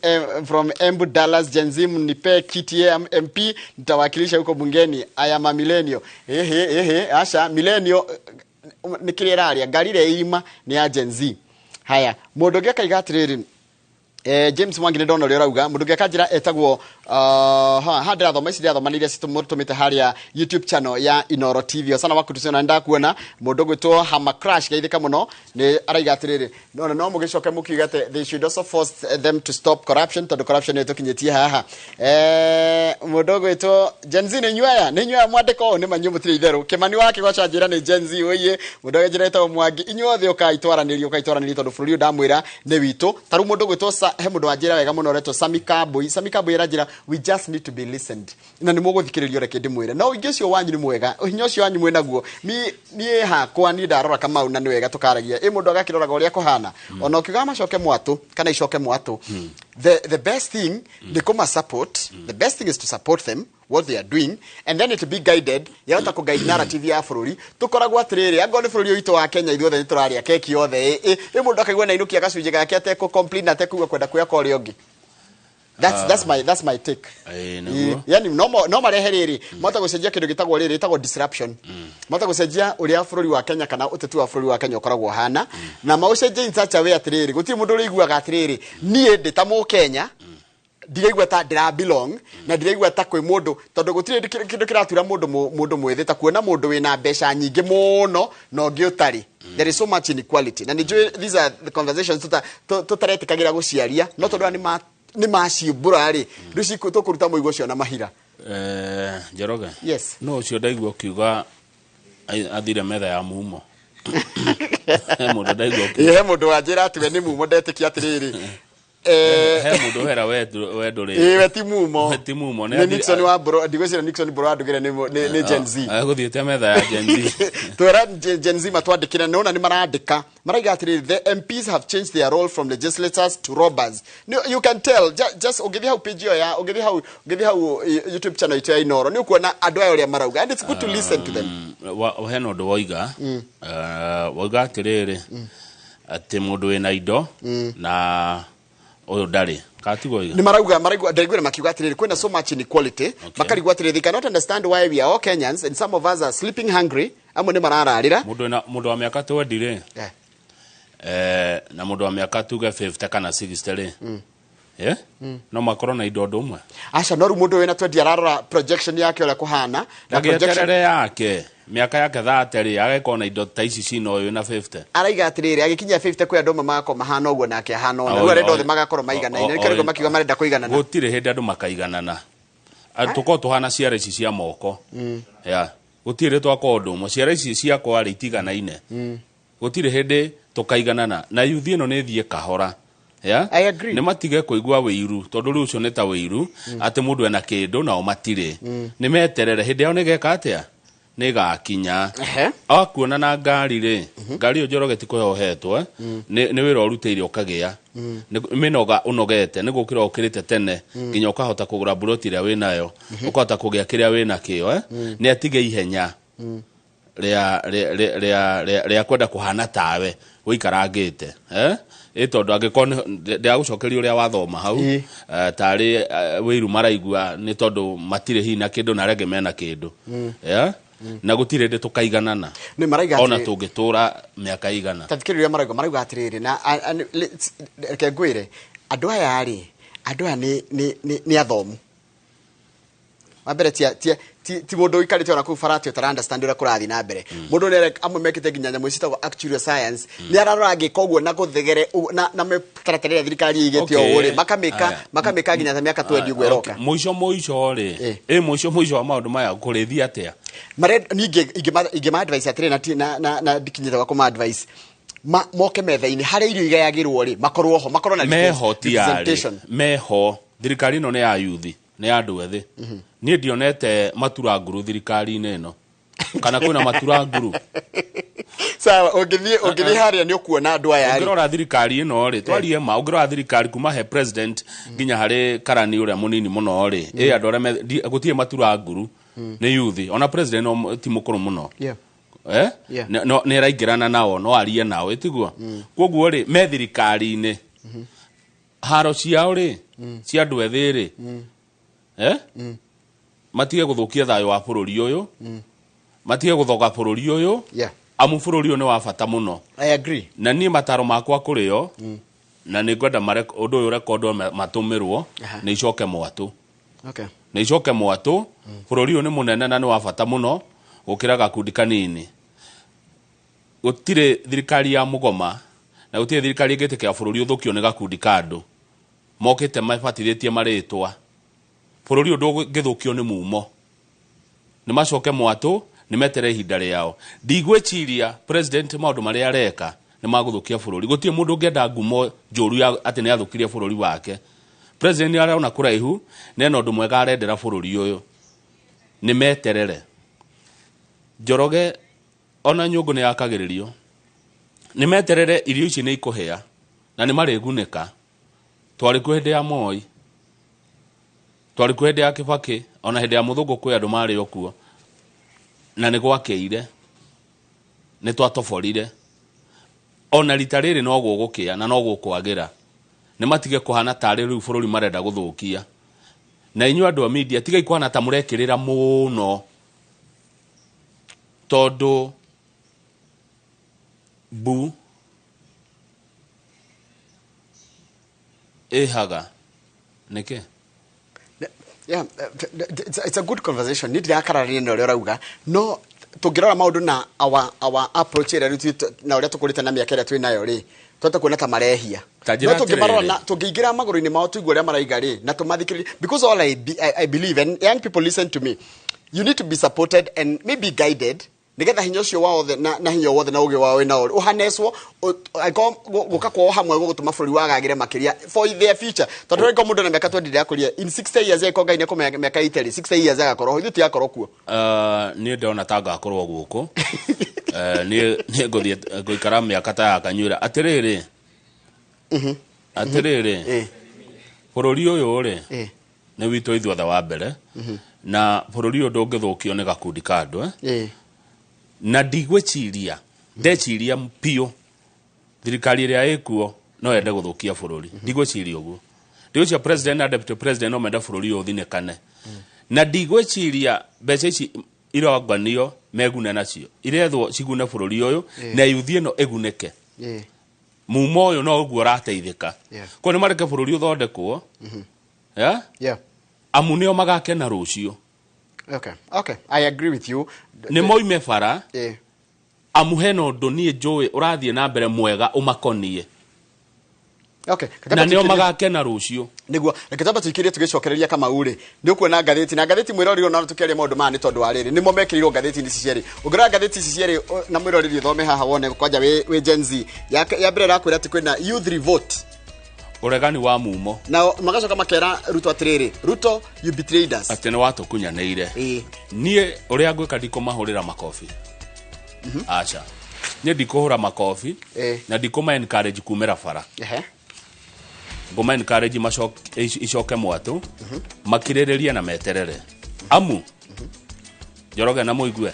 from Embu Dallas Gen Z mnipe kiti ya MP nitawakilisha huko bungeni. I am a millennial. Asha millennial nikiriraria garire ima ni ya Gen Z. Haya mundu geka atiriri James Mwangi ndona uri rauga mundu gakajira etagwo handira thoma icira thoma niria citumite haria YouTube channel ya Inooro TV osana wakutuciona ndakuona mundu gwitwo Hama Crash geithika muno ni araiga atiriri no mugicoke mukigate they should also force them to stop corruption tondu corruption itukinyitie haha. Mundu gwitwo Gen Z ni nywaya mwandiko ni manyu mutire itheru Kimani wake gwacha njira ni Gen Z oye mundu gajira etagwo Mwangi inyuothe ukaitwaranirio tondu bururi ndamwira ni witu taru mundu gwitwo he mundu ajira wega muno reto Samika Boy irajira we just need to be listened na ni muguthikiririo reke ndimwire no ingi cio wanyu ni mwega hinya ucio wanyu mwenaguo nie hakwa ni ndarora kama una ni wega tukaragia mundu agakiroraga uria kuhana ona ukiga macoke mwatu kana icoke mwatu the best thing ni kuma support the best thing is to support them what they are doing and then it to be guided yata ku guide narrative ya bururi tukoragwa atiriri ango ni bururi witu wa Kenya ithuothe nituraria keki yothe mundu akaigwa na inukia gacunje gake ate ku complain na ate kuga kwenda kuya kori ongi. That's my take. Yani no mareheriri mota gucenjia kindu gitagwo riri gitagwo disruption. Mota gucenjia uria bururi wa Kenya kana utetu wa bururi wa Kenya ukoragwo hana na maucenjia in such a way atiriri guti mundu uri iguaga atiriri nie ndita mu Kenya ndiraigua ta ndira belong na ndiraigua ta kwi mundu tondu gutire kindu kiratura mundu mwethe ta kuona mundu wina mbeca nyingi muno no ngi utari. There is so much inequality. Na nijue these are the conversations tutaretikagira guciaria no tondu ni maciumbura ri ruci tukuruta muigo cio na mahira. Njoroge. Yes. No cio ndaigua kiuga athire metha ya mumo. Mundu ndaigua kiuga. Ye mundu wanjira atiwe ni mumo ndetikia atiriri. He mundu hera wedo ri. We ti mumo. Ti mumo ne Nixon wa bro ndigwicira Nixon bro andugire ni Gen Z. Aguthiete metha ya Gen Z. Twera Gen Z matwandikira nona ni marandika. Maraiga atiri the MPs have changed their role from legislators to robbers. You can tell just ugithi how page ya ugithi how YouTube channel itu ya Inoro ni ukuona andu ayo ria marauga and it's good to listen to them. He no ndu woiga woiga atiriri ati mundu wina indo na oyo ndari katigoiga ni marauga ndaigwira makiuga atiriri kwina so much inequality makarigwa atiriri they cannot understand why we are all Kenyans and some of us are sleeping hungry amwe ni marararira mundu wa miaka twendire na mundu wa miaka tuge 50 kana 60 ri no makoro na indo ndumwe acha no mundu wina 20 ararora projection yake ola kuhana na projection yake miaka yake 30 ri agekona indo ta ici cino uyu na 50 araiga atiriri agikinya 50 kwi andu mako mahana uguo nake ahana ona ru arenda othe magakorwo maigana ine karigo makiuga marenda kuiganana gutire hindi andu makaiganana tuko tuhana ciara ici cia moko gutire twako undu umwe ciara ici ciakwa ri itigana ine gutire hindi tukaiganana na yuthi ino ni thie kahora I agree. Ni matige kuigua wiru tondu ri ucio ni ta wiru ati mundu ena kindu na matire ni meterere hindi yao ni geka atia ni gakinya akuona na ngari ri ngari yo Njoroge ti kuhohetwo ni wira urutire ukagia minoga unogete ni gukira ukirite tene nginya ukahota kugura buroti ria winayo ukahota kugia kiria wina kio ni atige ihenya ria kwenda kuhana tawe wikarangite tondu angikona ndiagucokeria uria wathoma hau tari wiru maraigua ni tondu matire hina kindu na rege mena kindu na gutire ndi tukaiganana ni maraiga ona tungitura miaka igana tathikiriria maraiga atiriri na reke ngwire andu aya ni athomu wambere ti mundu ikarite ona ku farati utara understand ura kurathi na mbere mundu ne amwe mekite ginya nyamu citagwo actual science ni ararora ngikoguo na guthegere na mekaratere thirikari igitio uri makameka ginya ta miaka 20 uguo roka muico ri muico wa maundu maya kurithia atia mare ninge ingema advice atire na dikinyita kwa kuma advice moke metha-ini hari irio igayagirwo ri makorwo na representation meho thirikari no ne ya yuthi ni andu ethi ni ndionete matura nguru thirikari-ini ino kana kwina matura nguru sawa ungithi haria ni ukuona andu aya ungirora thirikari ino ri twarie ma ungirora thirikari kuma he president nginya hari karani uria munini muno ri andu aria gutie matura nguru ni yuthi ona president no ti mukuru muno no ni raingirana nao no arie nao itigwo koguo ri me thirikari-ini haro ciao ri cia andu ethi ri matige guthukia thayo wa bururi uyu matige guthoga bururi uyu amu bururi uyu ni wa bata muno I agree na ni mataro makwa kurio na ni ngwenda undu uyu rekondo matumirwo ni icoke mwatu ni icoke mwatu bururi uyu ni munene na ni wa bata muno gukira gakundi kanini gutire thirikari ya mugoma na gutire thirikari ingitikia bururi uthukio ni gakundi kandu mokite mabatithĩtie maritwa bururi undu ngithukio ni mumo ni macoke mwatu ni metere ihinda riao ndigwiciria president maundu maria areka ni maguthukia bururi gutie mundu ngenda ngumo njuru ya ati ni athukirie bururi wake president ni araona kuraihu nena undu mwega arendera bururi uyu ni meterere Njoroge ona nyungu ni yakagiririo ni meterere irio ici ni ikuhia na ni marigunika twari ku hindi ya Moi twari ku hindi ya Kibaki ona hindi ya Muthungu kwi andu mari okuo na ni gwakeire ni twatoborire ona rita riri no gugukia na no gukwagira ni matige kuhana tari riu bururi marenda guthukia na inyu andu a media tiga ikwana ta murekirira muno tondu bu ehaga neke Yeah, it's a good conversation. Need ya karari no rauga. No tugirora maundu na our approach ira na uria tukurite na miaka ira twi nayo ri. Twata kuona ta marehia. No tugimarora na tugigira maguru-ini mao tuigua ria maraiga ri na tumathikiri because all I believe and young people listen to me. You need to be supported and maybe guided. Nigetha hinya ucio wao na hinya wothe na uge wao na uhaneswo guka kwa hamwe gutuma bũrũri wagagire makiria for their future tondu rĩko mũndũ na miaka 20 ndĩrakũria in 60 years eko ngai nĩ kũmenya miaka 60 years agakorwo ithu ti akorwo kuo niĩ ndona ta ngakorwo gũkũ niĩ ngũthiĩ ngũikara miaka ta ya kanyuĩra atĩrĩrĩ bũrũri ũyũ rĩ nĩ witũ ithuothe wa mbere na bũrũri ũyũ ndũngĩthũkio nĩ gakundi ka andũ na ndigwĩciria ndeciria pio thirikari ĩrĩa ĩkuo no yende gũthũkia bũrũri ndigwĩciria ũguo ndigwĩciria president na deputy president no mende bũrũri ũyũ ũthinĩkane na ndigwĩciria mbeca ici ironganio megune nacio irethwo cigune bũrũri ũyũ na youth ĩno ĩgunĩke mumo ũyũ no ũguo ũrateithĩka ko nĩ mareke bũrũri ũthondekwo amu nĩo magakena rũciũ. Okay, I agree with you. Nĩ moime bara amu hena ũndũ niĩ njũĩ ũrathiĩ na mbere mwega ũmakonie. Okay, na nĩo magakena rũciũ nĩguo reke tamba tũikirie tũgĩcokereria Kamau rĩ nĩ ũkuona ngathĩti na ngathĩti mwĩrorĩrwo na tũkĩaria maũndũ maya nĩ tondũ wa rĩrĩ nĩmo mekĩrirwo ngathĩti-inĩ ici cierĩ ũngĩrora ngathĩti ici cierĩ na mwĩrorĩri thome haha wone kwanja wĩ Gen Z ya mbere rakwĩra atĩ kwĩna youth revolt uregani wa mumo na magacoka makera Ruto atiriri Ruto you betrayed us atĩ nĩ watukunyanĩire niĩ ũrĩa ngwĩka ndikũmahũrĩra makobi acha niĩ ndikũhũra makobi na ndikũma encourage kumĩra bara ngũma encourage icoke mwatũ makirĩrĩrie na meterere amu Njoroge na mũigue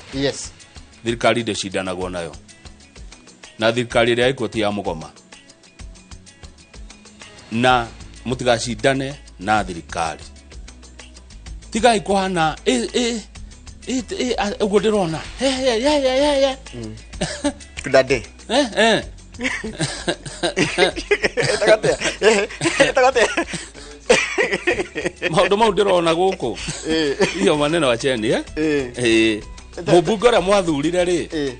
thirikari ndĩcindanagwo nayo na thirikari ĩrĩa ĩkuo ti ya mũgoma na mutigacindane na thirikari tigai kuhana ugo ndirona kudade maundu mau ndirona guku iyo maneno acheni mubunge ũrĩa mwathurire rĩ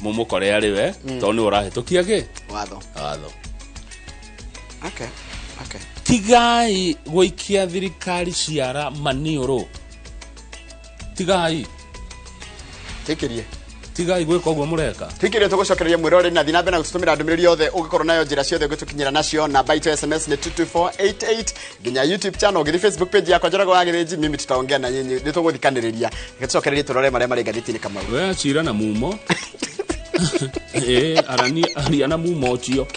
mumukore arĩ we tondũ nĩ ũrahĩtũkia gĩ watho Okay. Tigai gũikia thirikari ciara maniũrũ tigai tikirie tigai gwĩka ũguo mũreka tikirie tũgũcokereria mwĩrorĩ na thina mbere na gũtũmĩra ndũmĩrĩri yothe ũgĩkorwo nayo njĩra ciothe ũgĩtũkinyĩra nacio na baito SMS nĩ 22488 nginya YouTube channel ũgĩthiĩ Facebook page yakwa Njoroge wa Gĩthĩnji mimi tutaongea na nyinyi nĩ tũgũthikanĩrĩria gĩcokereria tũrore marĩa marĩ ngathĩti-inĩ Kamau we acira na mumo aria na mumo ũcio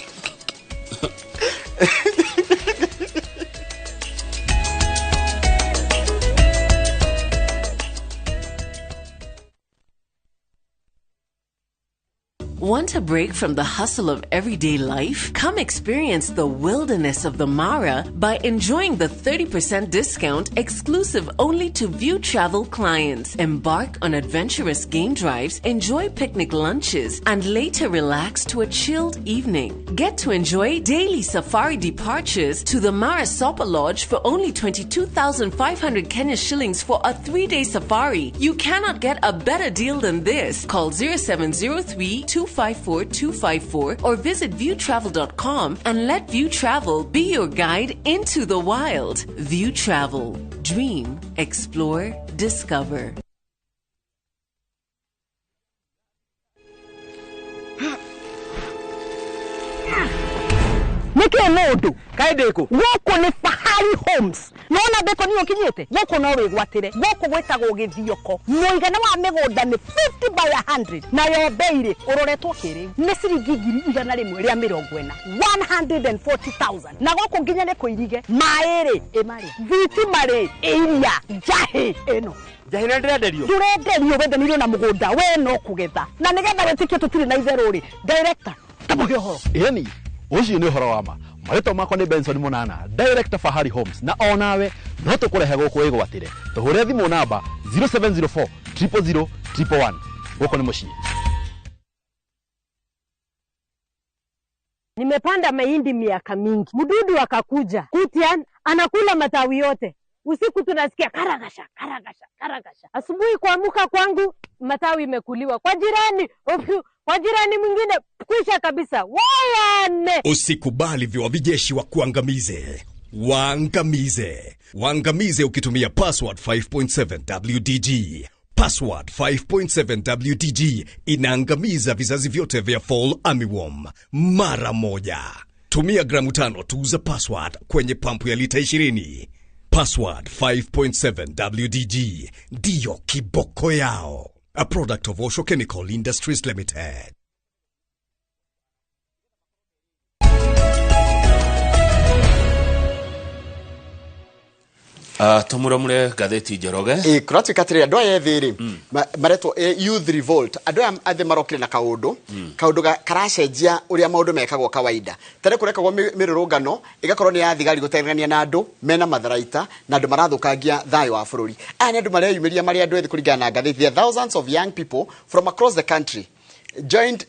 Want a break from the hustle of everyday life? Come experience the wilderness of the Mara by enjoying the 30% discount exclusive only to View Travel clients. Embark on adventurous game drives, enjoy picnic lunches, and later relax to a chilled evening. Get to enjoy daily safari departures to the Mara Sopa Lodge for only 22,500 Kenya shillings for a 3-day safari. You cannot get a better deal than this. Call 0703-254-254 or visit viewtravel.com and let View Travel be your guide into the wild. View Travel. Dream, explore, discover. Nike modu kaideko goko ni Fahari Homes nona beko niyo kinyete goko no wigwatire goko gwetagwo githioko muigana wa migunda ni 50 by 100 na yo beire uroretwo kiri ni ciringi 100 ria 40 140,000 na goko nginya ne kuirige maere emari viti mari iria jahi eno jahi na ndirenderio wendaniro na mugunda we no kugetha na nigetha wetikio tutiri na itherũ ri director tamuge horo yani ucio ni horo wama marito makwa ni Benson Munana director Fahari Homes na onawe no tukurehe guku wigwatire tuhure thimu namba 0704 000 111 guko ni mucii. Nimepanda mahindi miaka mingi, mdudu akakuja kutian anakula matawi yote usiku tunasikia karagasha. Asubuhi kuamka kwangu matawi imekuliwa. Kwa jirani mwingine kusha kabisa. Wayane. Usikubali viwavijeshi wa kuangamize. Waangamize ukitumia password 5.7 WDG. Password 5.7 WDG inaangamiza vizazi vyote vya Fall Armyworm mara moja. Tumia gramu 5 tu za password kwenye pampu ya lita 20. Password 5.7 WDG ndiyo kiboko yao. A product of Osho Chemical Industries Limited. Tumuramure gatheti Njoroge. Kuratu katire andu aya thiri maretwo youth revolt. Andu aya athe marokire na kaundu karacenjia uria maundu mekagwo kawaida. Tare kurekagwo mirurungano igakorwo ni ya thigari guteithania na andu mena matharaita na andu marathukangia thayo wa bururi. Aya ni andu mareyumiria mari andu ethi kuringana na gatheti. There are thousands of young people from across the country joined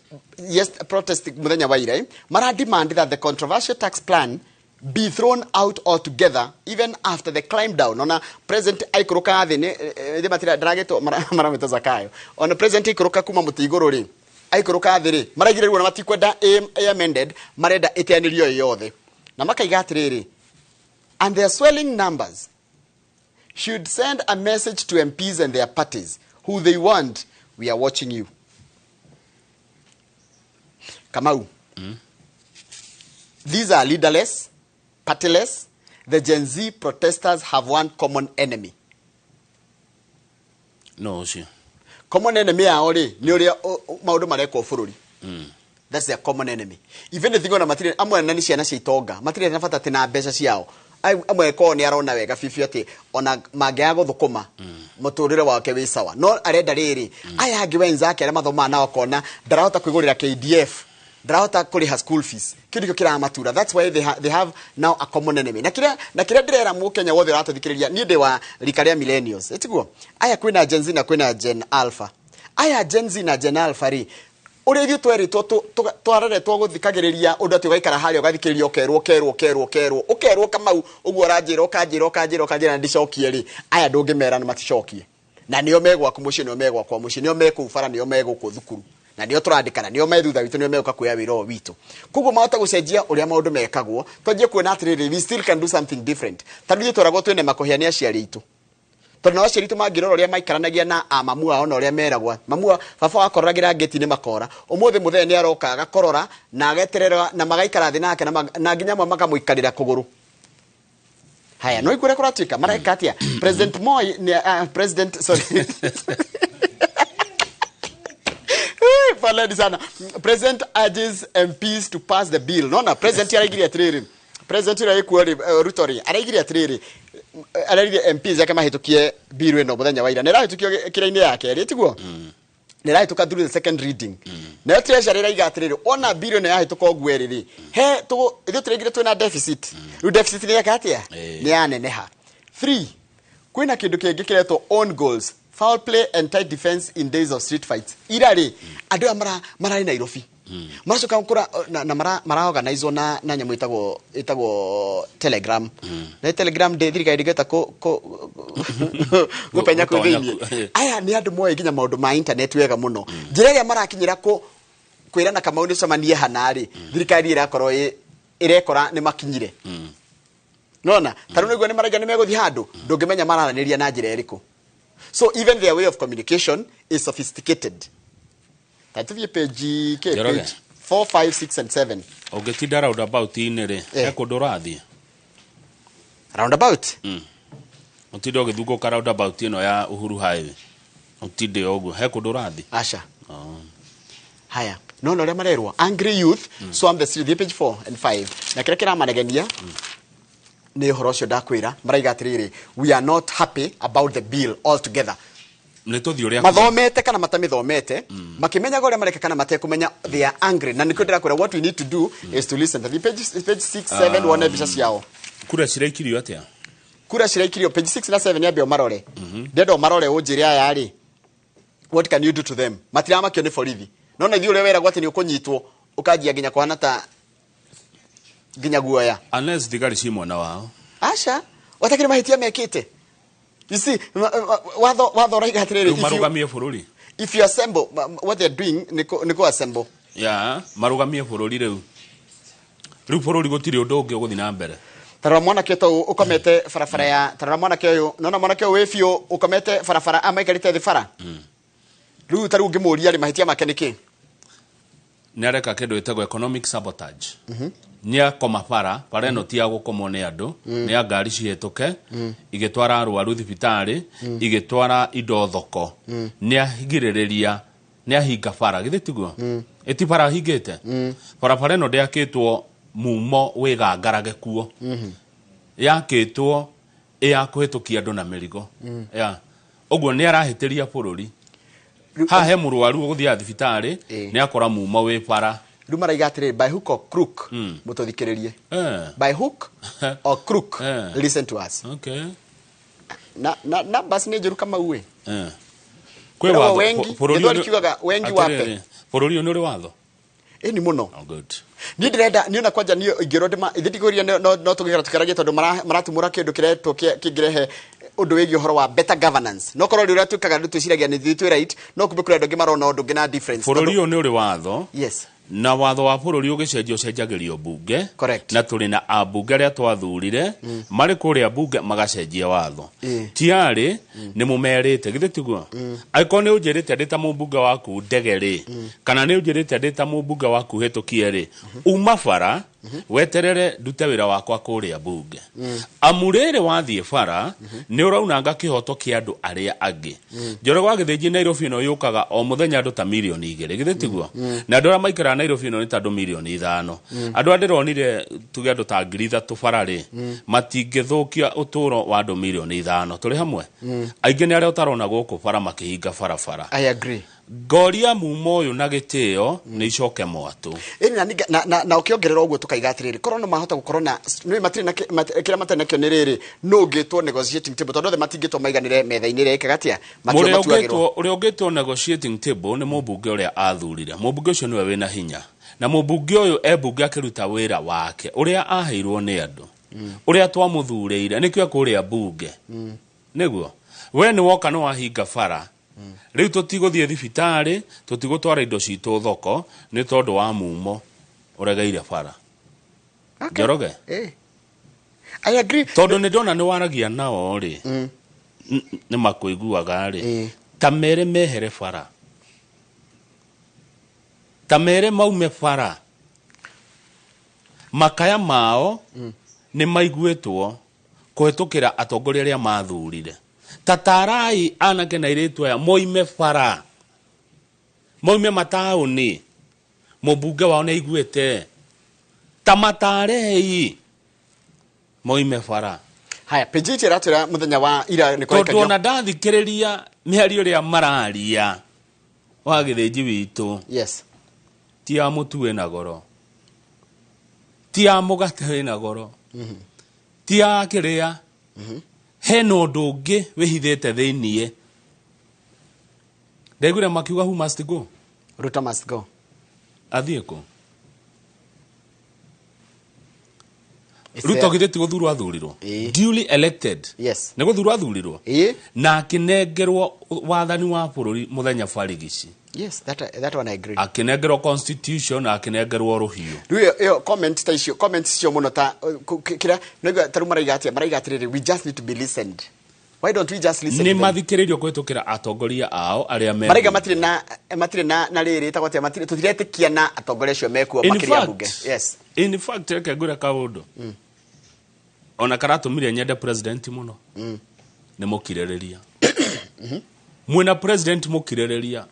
protesting muthenya wa ira. Mara demand that the controversial tax plan be thrown out altogether even after the climb down. Ona President Aikuruka thine de matira drageto marameta zakayo. Ona President Aikuruka kuma mutigoro ri Aikuruka thire maragirerwo na matikwenda amended marenda itianirio yothe. Na makaiga atiriri, and their swelling numbers should send a message to MPs and their parties who they want. We are watching you. Kamau. These are leaderless, partyless. The Gen Z protesters have one common enemy. No, she. Common enemy aori ni uria maundu mareko bururi. That's their common enemy. Even the thing on material amwe nani ciana ciitonga. Material na fata tina mbeca ciao. Amwe ko ni arona wega fifi ati ona mangiago thukuma. Muturire wake wi sawa. No arenda riri. Aya angi wenzake ara mathoma na okona ndarahota kwigurira KDF. Ndarahota kuriha school fees. Kidio kira matura. That's why they have now a common enemy. Na kira ndirera mu Kenya wothe ratathikiriria ni ndi wa rikaria millennials. Etiguo. Aya kwina Gen Z na kwina Gen Alpha. Aya Gen Z na Gen Alpha ri uri ithu tweri twarare twaguthikagiriria undu ati ugaikara hari ugathikiriria ukerwo Kamau uguo uranjira ukanjira ndicokie ri aya ndungimera na maticokie na nio megwa ku muci nio megwa kwa muci nio meku bara nio mego ku thukuru na nio turandikana nio methutha witu nio meguka kuya wira witu kuguo mahota gucenjia uria maundu mekagwo twanjie kuona atiriri we still can do something different tandithie twaragwo twene makohia ni aciari itu tondu aciari itu mangirora uria maikaranagia na amamu ao na uria meragwa mamu baba wakoragira ngeti ni makora umuthi muthee ni aroka agakorora na ageterera na magaikara thi nake na nginya makamuikarira kuguru. Haya no ikure kuratika maraika atia President Moi President sorry Faleni sana. President urges MPs to pass the bill. No, President araigiria atiriri. President araikuari Rutori araigiria atiriri. Araigiria MPs yake mahitukie bill eno muthenya wa ira. Nerahitukie kiraini yake ri tiguo. Nerahituka through the second reading. Na treasury raiga atiriri. Ona bill eno yahituka ogweriri. He tu ithu turegire twina deficit. Ru deficit ni yake atia? Ni aneneha. 3. Kwina kindu kingi kiretwo own goals. Foul play and tight defense in days of street fights. Irari andu marari Nairobi. Maracoka kura na mara organize na nyamu itagwo Telegram. Na Telegram de thirikari igeta ko penya ku thini. Aya ni andu moe ginya maundu ma internet wega muno. Njira ya marakinyira ko kwirana kama uni somanie hanari. Thirikari irakorwo irekora ni makinyire. Nona taru niguo ni maraga ni meguthi handu ndungimenya mararaniria na njira iriku. So even their way of communication is sophisticated. Tatuvie page 4, 5, 6 and 7. Ogetida roundabout inere ekodorathi. Roundabout? Utide ogithuko ka roundabout ino ya Uhuru Highway. Utide ogu ekodorathi. Asha. Haya. No ria marerwa angry youth swam the street page 4 and 5. Na kira manegenia. Ni horo cio ndakwira maraiga atiriri we are not happy about the bill altogether. Mathomete kana matamithomete makimenya gore mareka kana matekumenya they are angry na niko ndira kwira what we need to do is to listen to the page 6 7 one bica ciao kura ciraikirio atia kura ciraikirio page 6 na 7 yambio marore ndendo marore unjiri aya ri what can you do to them matira makio ni borithi no na ithu ure wera gwati ni ukunyitwo ukajia ginya kwana ta ginya guoya unless thigari ci mwana wao. Asha watakire mahitia mekite. You see, watho raiga atiriri, marugamie bururi. If you assemble, what they're doing niko assemble. Yeah, marugamie bururi riu bururi gutiri undu ungi uguthi na mbere. Tarora mwanake to ukomete farafara ya tarora mwanake uyu nona mwanake wefio ukomete farafara amaikarite thifara. Riu taru ngimuria ri mahitia make niki nareka kindu itagwo economic sabotage. Nia komafara para no tia gukomwo ni andu ni ngari cihituke igitwara arwaru thibitari igitwara indo thoko ni ahigiriria ni ahinga bara githitiguo eti bara hingite bara no ndiakitwo mumo wigangarage kuo yakitwo ya kuhitukia andu na mirigo ya uguo ni arahitiria bururi ha he murwaru guthia thibitari ni akora mumo wi bara riu maraiga atiri by hook or crook mutothikiririe by hook or crook listen to us. Okay. Na basi ni njuru kama uwe kwe watho wengi wape bururi ni uri watho ni muno. Oh, good. Ni ndirenda niona kwanja ni ingiro ndima ithitiguria no tugikara tukaragie tondu maratumura kindu kireto kingirehe undu wigi horo wa better governance no korwo riu tukaga twiciragia ni thitu right no kumbe kuri andu ngimarona undu ngina difference bururi ni uri watho. Yes. Na watho wa bururi ugicenjio cenjagirio bunge. Correct. Na tuli na abunge aria twathurire mari kuria bunge magacenjia watho tiari ni mumerite githitiguo aiko ni ujirite ndita mubunge waku ndegeri kana ni ujirite ndita mubunge waku hitukie ri uma bara weterere ndute wira wakwa kuria bunge amurere wathie bara ni uraunanga kihoto kia andu aria angi Njoroge githiji Nairobi no yukaga o muthenya andu ta milioni 2 githitiguo na andu aria maikara Nairobi no ni ta andu milioni 5 andu adironire tuge andu ta ngiri 3 bara ri matingithukia uturo wa andu milioni 5 tuli hamwe aingi ni aria utarona guku bara makihinga bara. I agree. Goria mumo uyu na gitio ni icoke mwatu na ukiongerera uguo tukaiga atiriri korwo no mahota gukorwo na no matiri na kira matana kyo ni riri no ngitwo negotiating table tondu the matingitwo maiganire metha-ini reke gatia matuagirwo uri ungitwo negotiating table ni mubunge uria athurire mubunge ucio niwe wina hinya na mubunge uyu ebunge akiruta wira wake uria aheirwo ni andu uria twamuthureire nikio kuria bunge niguo we ni woka no wahinga bara riu tutiguthie thibitari tutigutwara indo citu thoko ni tondu wa mumo uregeire bara. Njoroge I agree tondu ni ndona ni waragia nao ri ni makuiguaga ri ta mere mehere bara ta mere maume bara makaya mao ni maiguetwo kuhitukira atongoria aria mathurire tatarai anake na iretu aya moime bara moime matauni mubunge wao na iguete tamatarei moime bara. Haya pejiti ratira muthenya wa ira ni kwa kanyo tondona ndathikiriria miario ria mararia wa githiji witu. Yes. Tia mutu wena goro tia mugate wena goro tia kiria heno undu ungi wihithite thiinie ndegure makiuga who must go Ruto must go athieko Ruto githiti guthurwa athurirwo duly elected. Yes. Ne guthurwa athurirwo na akinengerwo wathani wa bururi muthenya barigici. Yes, that one I agree. Akinengerwo constitution akinengerwo ruhiu yo comment ta icio comment cio muno ta kira no taru maraiga atiriri we just need to be listened. Why don't we just listen? Ni mathikiririo kwitukira atongoria ao aria me maraiga matire na riri ta gwatia matire tutiretikia na atongoria cio mekuo makiria bunge. Yes. In fact reke ngure kaundu ona karatumire nyende president muno ni mukirereria mwena president mukirereria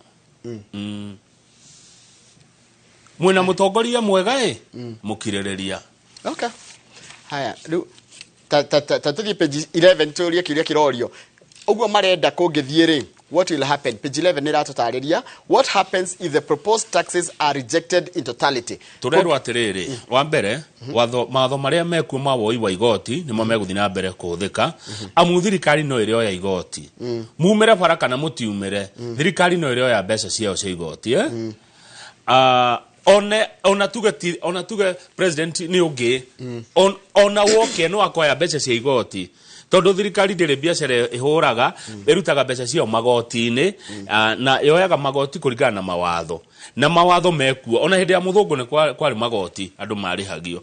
mwena mutongoria mwega mukirereria. Okay. Haya riu tuthie page 11 turia kiria kirorio uguo marenda kungithie ri what will happen. Page 11 ni ratutariria what happens if the proposed taxes are rejected in totality. Turerwa atiriri wa mbere watho maria mekuo ma woi wa igoti nimo meguthi na mbere kuthika amu thirikari no ire oya igoti mumere bara kana mutiumere thirikari no ire oya mbeca ciao cia igoti ona tuge president ni ungi ona woke no akoya mbeca cia igoti tondu thirikari ndire biacara ihuraga irutaga mbeca cio magoti-ini na yoyaga magoti kuringana na mawatho na mawatho mekuo ona hindi ya muthungu ni kwari magoti andu marihagio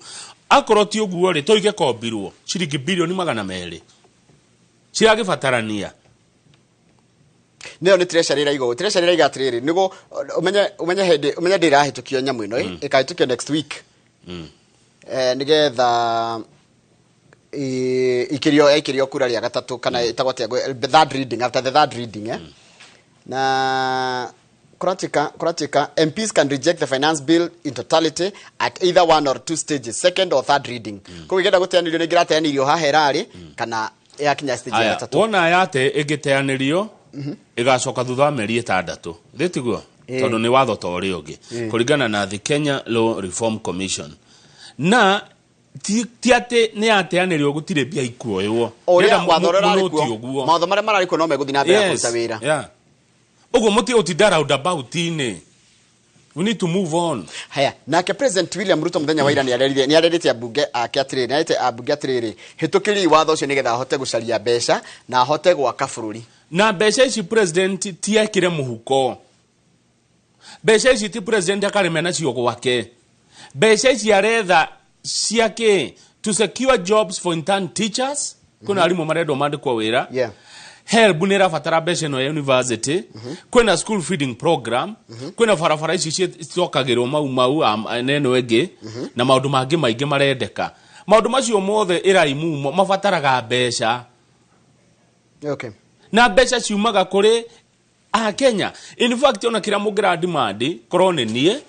akorwo ti uguo ri toige kombirwo ciringi bilioni 200 ciragibatarania neo ni treasury raiga atiriri nigo umenye ndirahitukio nyamu ino ikahitukio next week nigetha ikirio kura ria gatatu kana itagwatia third reading after the third reading na kuratika MPs can reject the finance bill in totality at either one or two stages, second or third reading. Ko igenda guteanirio ni girateanirio haherari kana yakinya stage ya gatatu. Wona yate igiteanirio igacoka thutha wa meri 6 thitiguo tondu ni watho tori ungi kuringana na the Kenya Law Reform Commission na ti ate ni ateanirio gutire bia ikuoywo oria wathorera rikuo mautho maria mararikuo no meguthi na mbere kuruta wira ugo muti utinda round about ini. We need to move on. Haya, nake President William Ruto muthenya wa ira ni arerite abunge ake atiriri ni arete abunge atiriri hitukiri watho ucio nigetha ahote gucaria mbeca na ahote gwaka bururi na mbeca ici president ti ekire muhuko. Mbeca ici ti president akaremena cio gwake. Mbeca ici aretha ciake to secure jobs for intern teachers kuna alimu maredo mandikwa wira help nira fatara mbeca no ya university kwena school feeding program kwena farafara ici citokagirwo mau neno enge na maundu mangi maingi marendeka maundu macio mothe iraimu mafataraga mbeca na mbeca ciumaga kuri Kenya. In fact ona kira mugira demand korone nie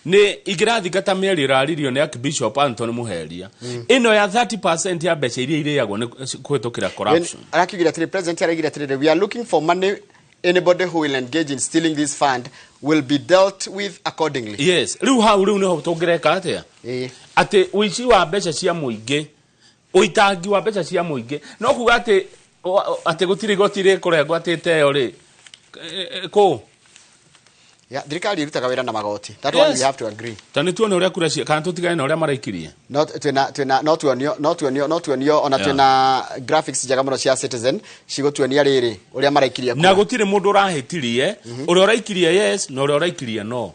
ni igirathi gata meri raririo ni Archbishop Anthony Muheria ino ya 30% ya mbeca iria ireyagwo ni kuhitukira corruption. Arakigira tiri president aragira tiri we are looking for money. Anybody who will engage in stealing this fund will be dealt with accordingly. Yes, riu hau riu niho tungireka atia ati uici wa mbeca cia muingi uitangi wa mbeca cia muingi no kuga ati gutiri gotire kurengwa ati teo ri ko thirikari irutaga wira na magoti. That one we have to agree. Tani tuone uria kura cia kana tutigane na uria maraikirie. Not tuonio ona twina graphics jaga muno cia Citizen cigotuonia riri uria maraikirie na gutire mundu urahitirie uria uraikirie yes na uria uraikirie no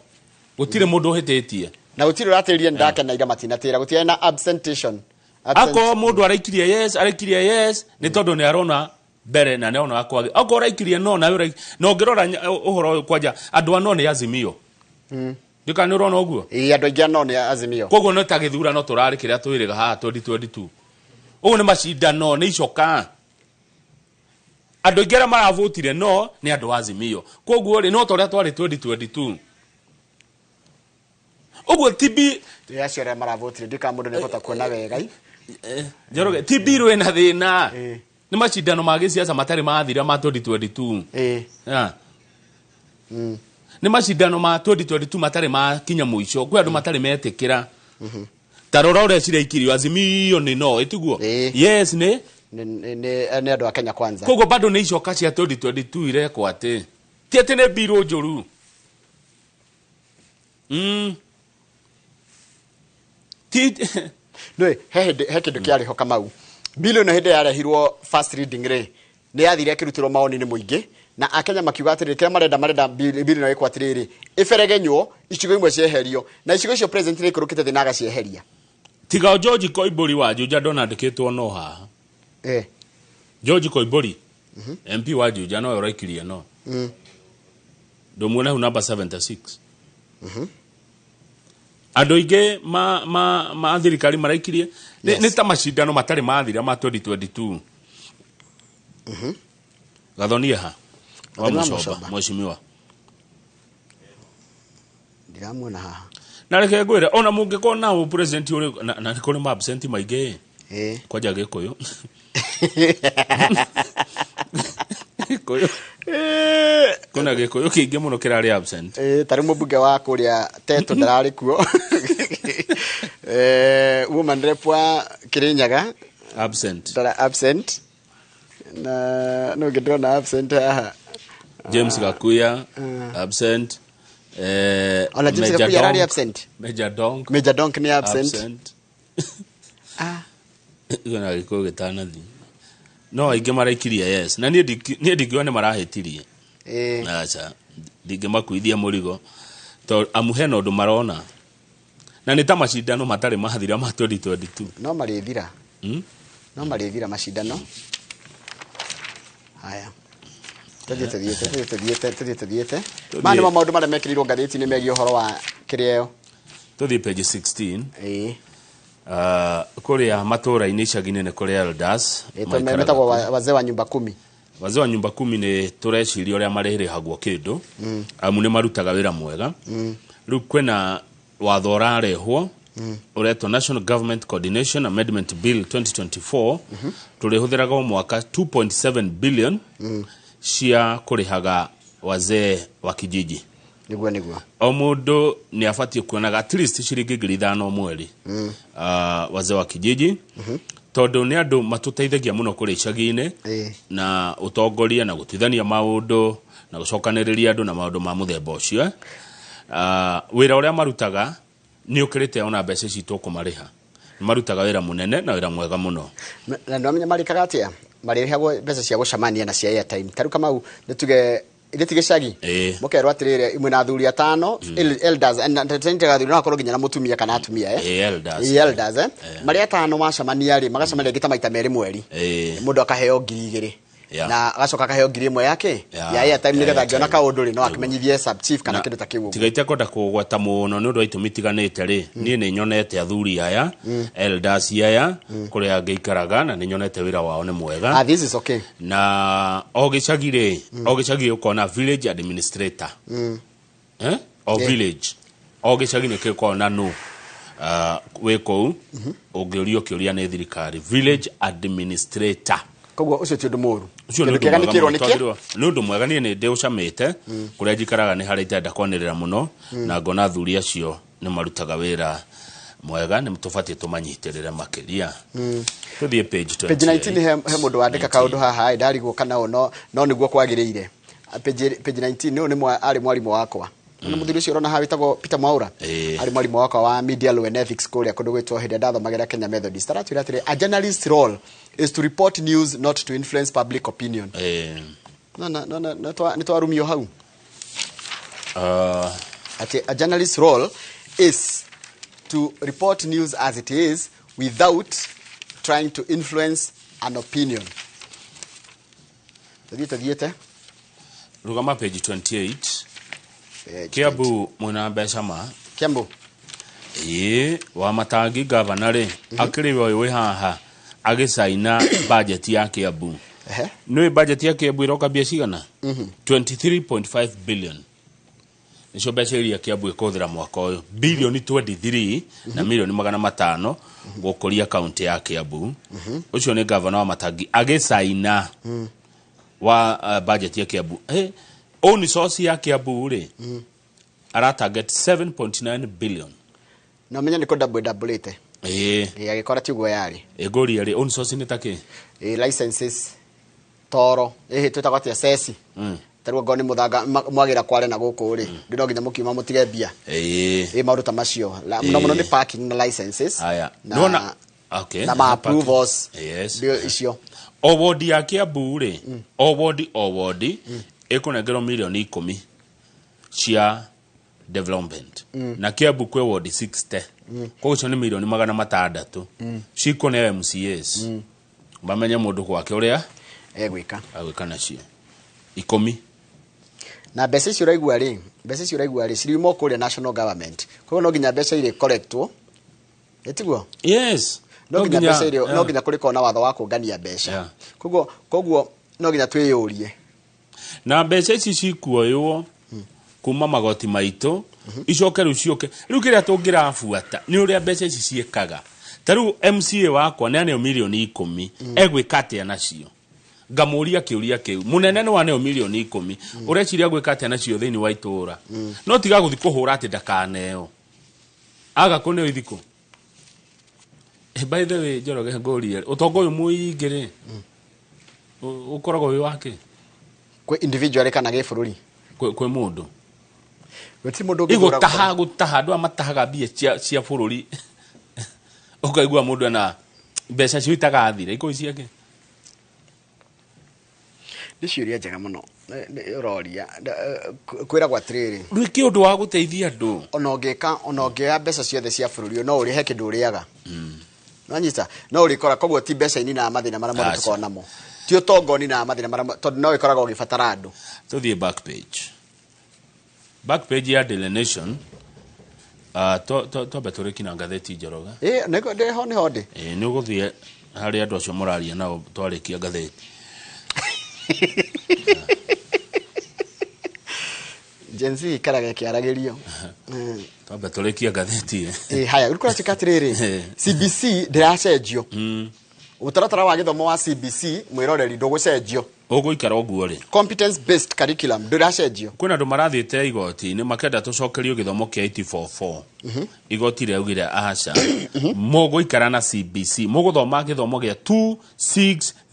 gutire mundu uhititie na gutire uratirie ndake na ira matinatira gutire na absentation ako mundu araikirie yes ni tondu ni arona bere na ne ona akwage ako raikirie no na no ngirora uhoro kwanja andu ano ni Azimio ndikani urona uguo andu aingi ano ni Azimio koguo no tagithura no turari kiria twiriga ha 2022 ugu ni macindano ni icoka andu aingi maravotire no ni andu Azimio koguo ri no toria twari 2022 ugu tibi yaciore maravotire ndika mundu ne kota kuona wega Njoroge tibiru ena thina ni macindano ma gisiasa matari mathira ma 2022 ni macindano ma 2022 matari ma kinya muico kwi andu matari metikira tarora uria ciraikirio Azimio ni no itiguo yes ni andu a Kenya kwanza kogo bado ni icoka cia 2022 irekwa ati ti ati ne biro njuru no he kindu kiariho Kamau bill no hinde yarehirwo first reading ri ni yathire kirutirwo maoni ni muingi na Akenya makiuga atiri kira marenda bill no ikwa atiriri iferegenywo icigo imwe cieherio na icigo icio president ni kurukite thinaga cieheria tiga George Koimburi wa Juja ndonandikitwo no haha George Koimburi MP wa Juja no uraikirie no ndomuona hu number 76 andu ingi ma thirikari maraikirie ni ta macindano matari mathira ma 2022 gathonie ha wa Mushoba mweshimiwa ndiramwona haha na reke ngwire ona mungikona u president uri na kuri ma absent maige kwaja gikuyu kuna gikuyu kingi muno kirari absent tari mubunge wa kuria Teto ndarari kuo woman rep wa Kirinyaga absent na no ngidona absent haha James Gakuya absent ona James Gakuya rari absent Major Donk ni absent Gona giko gitanathi. No aingĩ maraikirie yes. Na niĩ ndingĩona marahĩtirie. Acha. Ndingĩmakuithia mũrigo. To amuhena ũndũ marona. Na nĩ ta macindano matarĩ mathira ma 2022. No marĩthira. No marĩthira macindano. Haya. Tuthiĩte. Mani ma maũndũ marĩa mekĩrirwo ngathĩti-inĩ megiĩ ũhoro wa kĩrĩo. Tuthiĩ page 16. Kuria matũra-inĩ icagi-inĩ nĩ kũrĩ elders. Metagwo wazee wa nyumba 10. Wazee wa nyumba 10 nĩ tũreciria ũrĩa marĩrĩhagwo kĩndũ. Amu nĩ marutaga wĩra mwega. Rĩu kwĩna watho ũrarehwo uretwo National Government Coordination Amendment Bill 2024 tũrĩhũthĩraga mwaka 2.7 billion cia kũrĩhaga wazee wa kijiji. Niguo. O mũndũ nĩ abatie kuonaga at least ciringi 5,000 mweri. Wazee wa kijiji. Tondũ nĩ andũ matũteithagia mũno kũrĩ icagi-inĩ na ũtongoria na gũtuithania maũndũ na gũcokanĩrĩria andũ na maũndũ ma mũthemba ũcio. Wĩra ũrĩa marutaga nĩ ũkĩrĩte ona mbeca ici tũkũmarĩha. Marutaga wĩra mũnene na wĩra mwega mũno. Na nĩ marĩkaga atĩa? Marĩrĩhagwo mbeca cia gũcamania na cia airtime. Tarũ Kamau nĩtuge gĩcagi. Mũkerwo atĩrĩrĩ imwe na athuri 5 elders na tendega athuri no akorwo nginya na mũtumia kana atumia elders marĩa 5 macamania rĩ magacamania gita maita merĩ mweri. Mũndũ akaheo 2,000 na agacoka akaheo 1,000 yake ya airtime nĩgetha angĩona kaũndũ rĩ no akĩmenyithie sub chief kana kĩndũ ta kĩu. Tigaite kwenda kũgwata mũno nĩ ũndũ wa itũmi tiganĩte rĩ niĩ nĩ nyonete athuri aya elders aya kũrĩa ngĩikaraga na nĩ nyonete wĩra wao nĩ mwega. This is okay. Na o gĩcagi ũkona village administrator o village o gĩcagi nĩ kĩkona no wĩ kũu ũngĩũrio kĩũria nĩ thirikari village administrator. Koguo ũcio ti ũndũ mũru. Nĩ ũndũ mwega niĩ nĩ ndĩũcamĩte kũrĩa njikaraga nĩ harĩa itenda kwanĩrĩra mũno na ngona athuri acio nĩ marutaga wĩra mwega nĩ tũbatie tũmanyitĩrĩre makĩria. Tuthiĩ page 20. Page 19 he mũndũ wandĩka kaũndũ haha ndarigwo kana no nĩguo kwagĩrĩire. Page 19 nĩ arĩ mwarimũ wakwa. Na mũthuri ũcio ũrona haha wĩtagwo Peter Mwaura. Arĩ mwarimũ wakwa wa media law and ethics kũrĩa kũndũ gwĩtwo hĩndĩ ndathomagĩra Kenya Methodist. Aratwĩra atĩrĩ a journalist role is to report news not to influence public opinion. Nĩ twarumio hau. A journalist role is to report news as it is without trying to influence an opinion. Tuthiĩte. Rugama page 28. Kiambu mwena mbeca ma. Kiambu. Wa Matangi governor rĩ akĩrĩ we haha agĩcaina budget ya Kiambu. Nĩ budget ya Kiambu iroka mbia cigana? 23.5 billion. Nicio mbeca iria Kiambu ĩkũhũthĩra mwaka ũyũ. Billion 23 na milioni 500 gũkũria kaunti ya Kiambu. Ũcio nĩ governor wa Matangi agĩcaina wa budget ya Kiambu. Own source ya Kiambu rĩ aratarget 7.9 billion. Na menya niko double ite. Agĩkora tiguo yarĩ. Egori yarĩ own source nĩ take. Licenses toro twĩtagwo atĩa ceci. Tarũa ngoni mũthanga mwagira kware na gũkũ rĩ ndino nginya mũkiuma mũtige mbia. Maũndũ ta macio. Mũno nĩ parking na licenses. Nona okay. Na ma approvals. Icio. O ward ya Kiambu rĩ o ward ekonegero milioni 10 cia development. Na Kiambu kwe ward 60. Kwa hiyo ni milioni 600. Ciko na MCAs. Bamenye mũndũ gwake ũrĩa egwĩka nacio. 10. Na mbeca icio ũraigua rĩ cirimo kũrĩa national government. Kwa hiyo no nginya mbeca irĩ correctwo. Etiguo? Yes. No nginya mbeca irĩ no nginya kũrĩ kona watho wa kũngania mbeca. Koguo no nginya twĩyũrie. Na mbeca ici cikuoywo kuma magoti maitũ icoke rĩu cioke rĩu kĩrĩa tũngĩrabuata nĩ ũrĩa mbeca ici ciĩkaga. Tarĩu MCA wakwa nĩ aneo milioni 10 egwĩka atĩa nacio ngamũria kĩũria kĩu mũnene nĩ waneo milioni 10 ũreciria gwĩka atĩa nacio thĩinĩ wa itũũra no tiga gũthi kũhũra atĩ ndakaneo aga kũneo ithiko. By the way Njoroge ngũria ũtongo ũyũ mũingĩ rĩ ũkoragwo wĩ wake kwe individual kana gĩbũrũri kwe mũndũ weti mũndũ gũtaha andũ amatahaga mbia cia bũrũri ũkaigua mũndũ ana mbeca ciitaga thire iko ciake nĩ ciũria njega mũno ũroria kwĩra gwa atĩrĩrĩ rwĩke ũndũ wa gũteithia andũ ona ũngĩoya mbeca ciothe cia bũrũri no ũrĩhe kĩndũ ũrĩaga nanyita no ũrĩkora koguo ti mbeca ini na mathĩna marĩa mothe tũkoragwo namo ti ũtonga na mathĩna marĩa tondũ no ĩkoragwo ũgĩbatara andũ tũthiĩ back page ya Daily Nation twambe tũrĩkina ngathĩti Njoroge nĩho ndĩ nĩ ũgũthiĩ harĩ andũ acio mũraria nao twarĩkia ngathĩti Gen Z ikaraga ĩkĩaragĩrio twambe tũrĩkia ngathĩti haya ũrĩkora cĩkatirĩrĩ CBC ndĩracenjio ũtaratara wa gĩthomo wa CBC mwĩroreri ndũgũcenjio ũgũikara ũguo rĩ competence based curriculum ndĩracenjio kwĩna andũ marathiĩte igoti-inĩ makenda tũcokerio gĩthomo kĩa 844 igoti rĩaugire aca mũgũikara na CBC mũgũthoma gĩthomo gĩa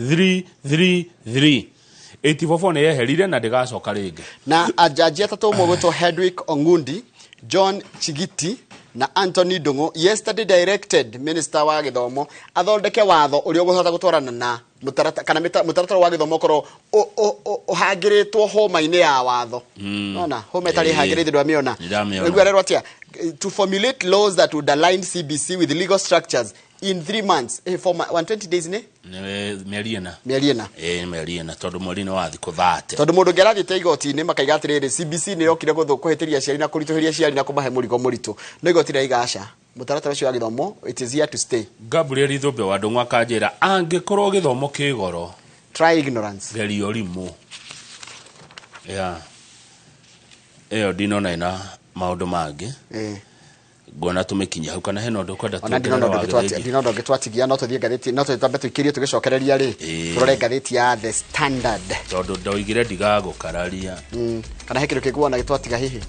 26333 844 nĩ yeherire na ndĩgacoka rĩngĩ na ajaji atatũ mũgwĩtwo Hedwick Ongundi John Chigiti na Anthony Ndung'u yesterday directed minister wa gĩthomo athondeke watho ũrĩa ũgũhota gũtwarana na mũtaratara wa gĩthomo korwo ũhangĩrĩtwo homa-inĩ ya watho ona homa ĩtarĩ hangĩrĩte ndwamĩona nĩguo arerwo atĩa to formulate laws that would align CBC with legal structures in 3 months for 120 days ne mĩeri ĩna tondũ mweri-inĩ wa thikũ 30 tondũ mũndũ ngĩrathiĩte igoti-inĩ makaiga atĩrĩrĩ CBC nĩ yokire kũhĩtĩria ciari na kũritũhĩria ciari na kũmahe mũrigo mũritũ no igoti rĩigaca mũtaratara ũcio wa gĩthomo it is here to stay Gabriel Ithũmbe wa Ndung'u akanjĩra angĩkorwo gĩthomo kĩ goro try ignorance geria ũrimũ ĩyo ndinona ina maũndũ mangĩ ngona tũmĩkinya hau kana hena ũndũ kwenda ndinondo ngĩtwatigia no tũthiĩ ngathĩti no tũtambe tũikĩrie tũgĩcokereria rĩ tũrore ngathĩti ya The Standard tondũ ndoigire ndigagũkararia kana he kĩndũ kĩngĩwona gĩtwatiga hihi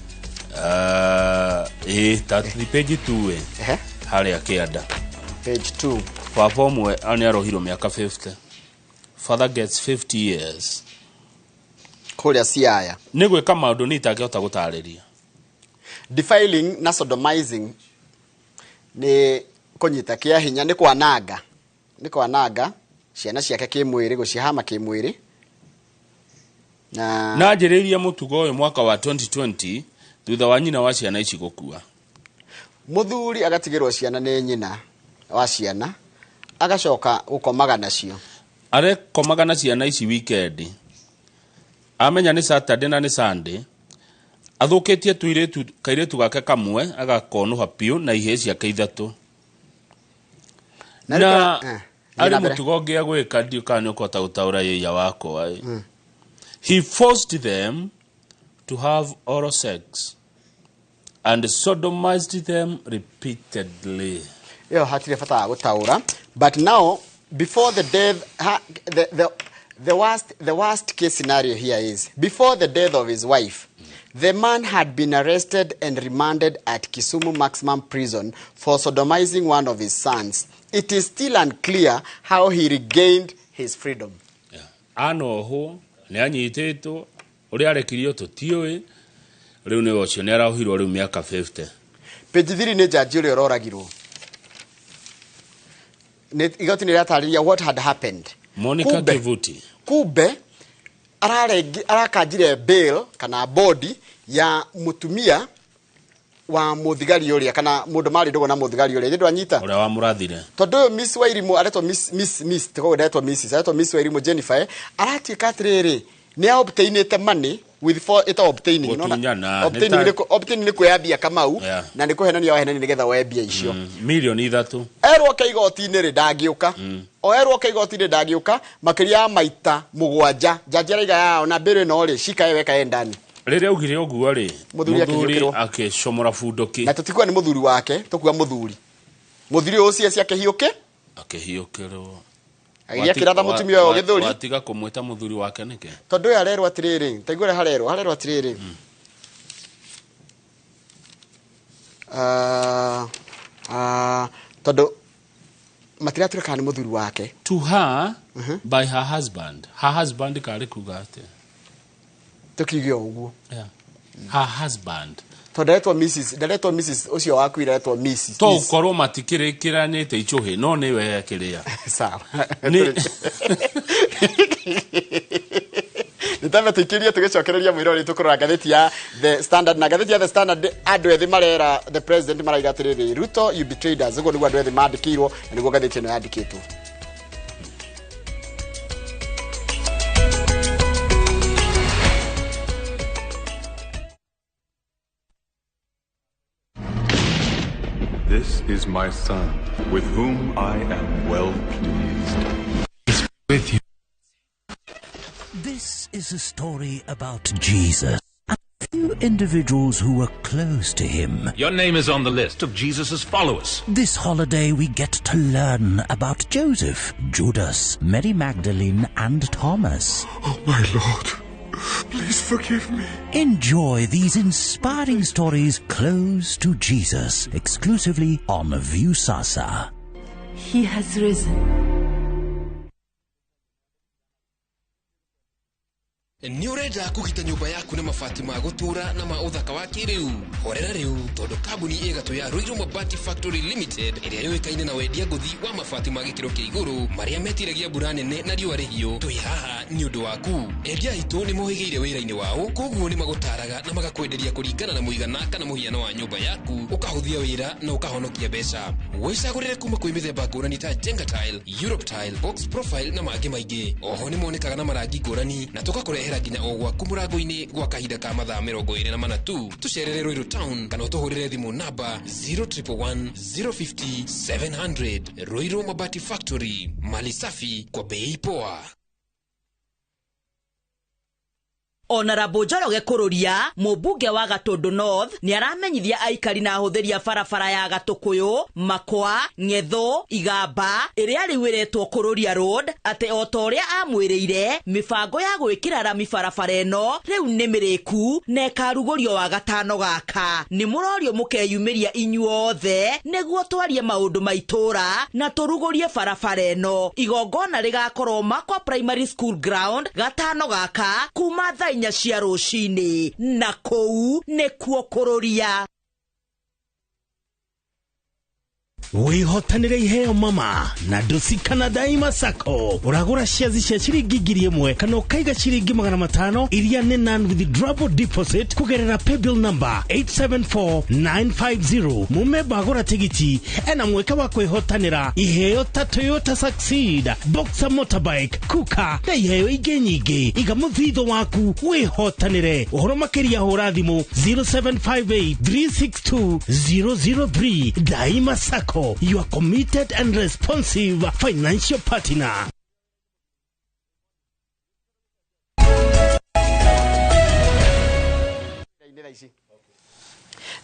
tathiĩ page 2 harĩa kĩanda page 2 baba ũmwe nĩ arohirwo mĩaka 50 father gets 50 years kũrĩa Siaya nĩ gwĩka maũndũ nĩ itangĩhota gũtarĩria defiling na sodomizing ni kunyita kĩa hinya ni kwananga ciana ciake kĩmwĩrĩ gũcihama kĩmwĩrĩ na njĩrĩirie mũtugo ũyũ mwaka wa 2020 thutha wa nyina wa ciana ici gũkua mũthuri agatigĩrwo ciana nĩ nyina wa ciana agacoka gũkomaga nacio arekomaga na ciana ici weekend amenya nĩ Saturday na nĩ Sunday athũkĩtie kairĩtu gake kamwe agakonuha piũ na ihĩĩ ciake ithatũ na arĩ mũtugo ũngĩ agwĩka ndiũka nĩ ũkũhota gũtaũra yĩya wakwa he forced them to have oral sex and sodomized them repeatedly ĩyo hatirĩ bata wa gũtaũra but now before the death the worst case scenario here is before the death of his wife the man had been arrested and remanded at Kisumu Maximum Prison for sodomizing one of his sons. It is still unclear how he regained his freedom. Anoho nĩ anyitĩtwo ũrĩa arekirio tũtiũĩ rĩu nĩ ũcio nĩ arahirwo rĩu mĩaka 50 page 3 nĩ jaji ũrĩa ũroragirwo igoti nĩ rĩatarĩria what had happened. Monica Kivuti kumbe arakanjire bail kana body ya mutumia wa muthigari uria kana mundu mari ndogo na muthigari uria ndio anyita uria wa murathire tondu Miss Wairimu aretwo miss tego aretwo Miss Wairimu Jennifer aratuika atiriri ni obtainite money with for it obtaining obtaining ni kuyambia Kamau na ni kuhenania wahenani nigetha wembia icio milioni 3 erwo kaigoti-inĩ rĩ ndangĩũka erwo kaigoti-inĩ ndangĩũka makĩria maita mũgwanja jaji araiga yao na mbere no rĩ cikae weka endani rĩrĩa augire ũguo rĩ mũthuri akĩcomora bunduki na tũtikuwa nĩ mũthuri wake tũkuwa mũthuri ũcio ciake hiũke akĩhiũkĩrwo agĩkĩratha mũtumia ũyũ gĩthũri watiga kũmwĩta mũthuri wake nĩkĩ tondũ ũyũ arerwo atĩrĩrĩ taiguire harerwo atĩrĩrĩ tondũ matiratuĩka kana nĩ mũthuri wake to her by her husband karĩ kuga atĩ tukigio ũguo her husband Todaretwa Mrs. Ucio waku iretwa Mrs. To ukorwo matikirekiranite ichuhi no ni we kiria. Sawa. Nitame tukiria tugicokereria mwirori tukurora gatheti ya The Standard na gatheti ya The Standard andu ethi marera the president maraiga atiriri Ruto you betrayed us ugo niguo andu ethi mandikirwo na niguo gatheti ino yandikitwo. This is my son, with whom I am well pleased. He's with you. This is a story about Jesus and a few individuals who were close to him. Your name is on the list of Jesus' followers. This holiday we get to learn about Joseph, Judas, Mary Magdalene and Thomas. Oh my Lord, please forgive me. Enjoy these inspiring stories close to Jesus, exclusively on Viusasa. He has risen. Ni urenda kugita nyumba yaku na mabati ma gutura na ma uthaka wa kiriu horera riu tondu kambuni igatu ya Ruiru Mabati Factory Limited iria yoikaine na wendia nguthi wa mabati ma gikiro kia iguru maria metiragia mbura nene na riua rihio twi haha ni undu waku endia itu ni mohigeire wira-ini wao koguo ni magutaraga na magakwenderia kuringana na muigana kana muhiano wa nyumba yaku ukahuthia wira na ukahonokia mbeca wicagurire kuma kwi mithemba ngurani ta Jenga Tile, Europe Tile, Box Profile na mangi maingi oho ni monekaga na marangi ngurani na tugakurehera nginya ogwaku murango-ini gwa kahinda ka mathaa 24 tu tucerere Ruiru Town kana utuhurire thimu namba 0111 050 700. Ruiru Mabati Factory, mali safi kwa bei poa. Honorable Njoroge Kururia mubunge wa Gatundu North ni aramenyithia aikari na ahuthiria barabara ya Gatukuyu, Makwa, Ngetho, Igamba iria riwiretwo Kururia Road ate otoria amwiriire mibango ya gwikira rami barabara eno riu ni miriku na karugurio wa gatano gaka ni murorio mukeyumiria inyuothe neguo twarie maundu maitura na turugurie barabara eno igongona rigakorwo Makwa Primary School Ground gatano gaka kuma nya cia rucini na kou nikuo Kururia. Wihotanire iheo mama na nduthi kana Daima Sacco uragura shares cia ciringi 1,000 kana ukaiga ciringi 500 iria ni non withdrawable deposit kugerera paybill number 874950 mumeba agura tigiti ena mweka wa kwihotanira iheo ta Toyota Succeed, Boxer motorbike, Kuka na iheo ingi nyingi iga muthitho waku wihotanire uhoro makiria hura thimu 0758 362 003. Daima Sacco, you are committed and responsive financial partner.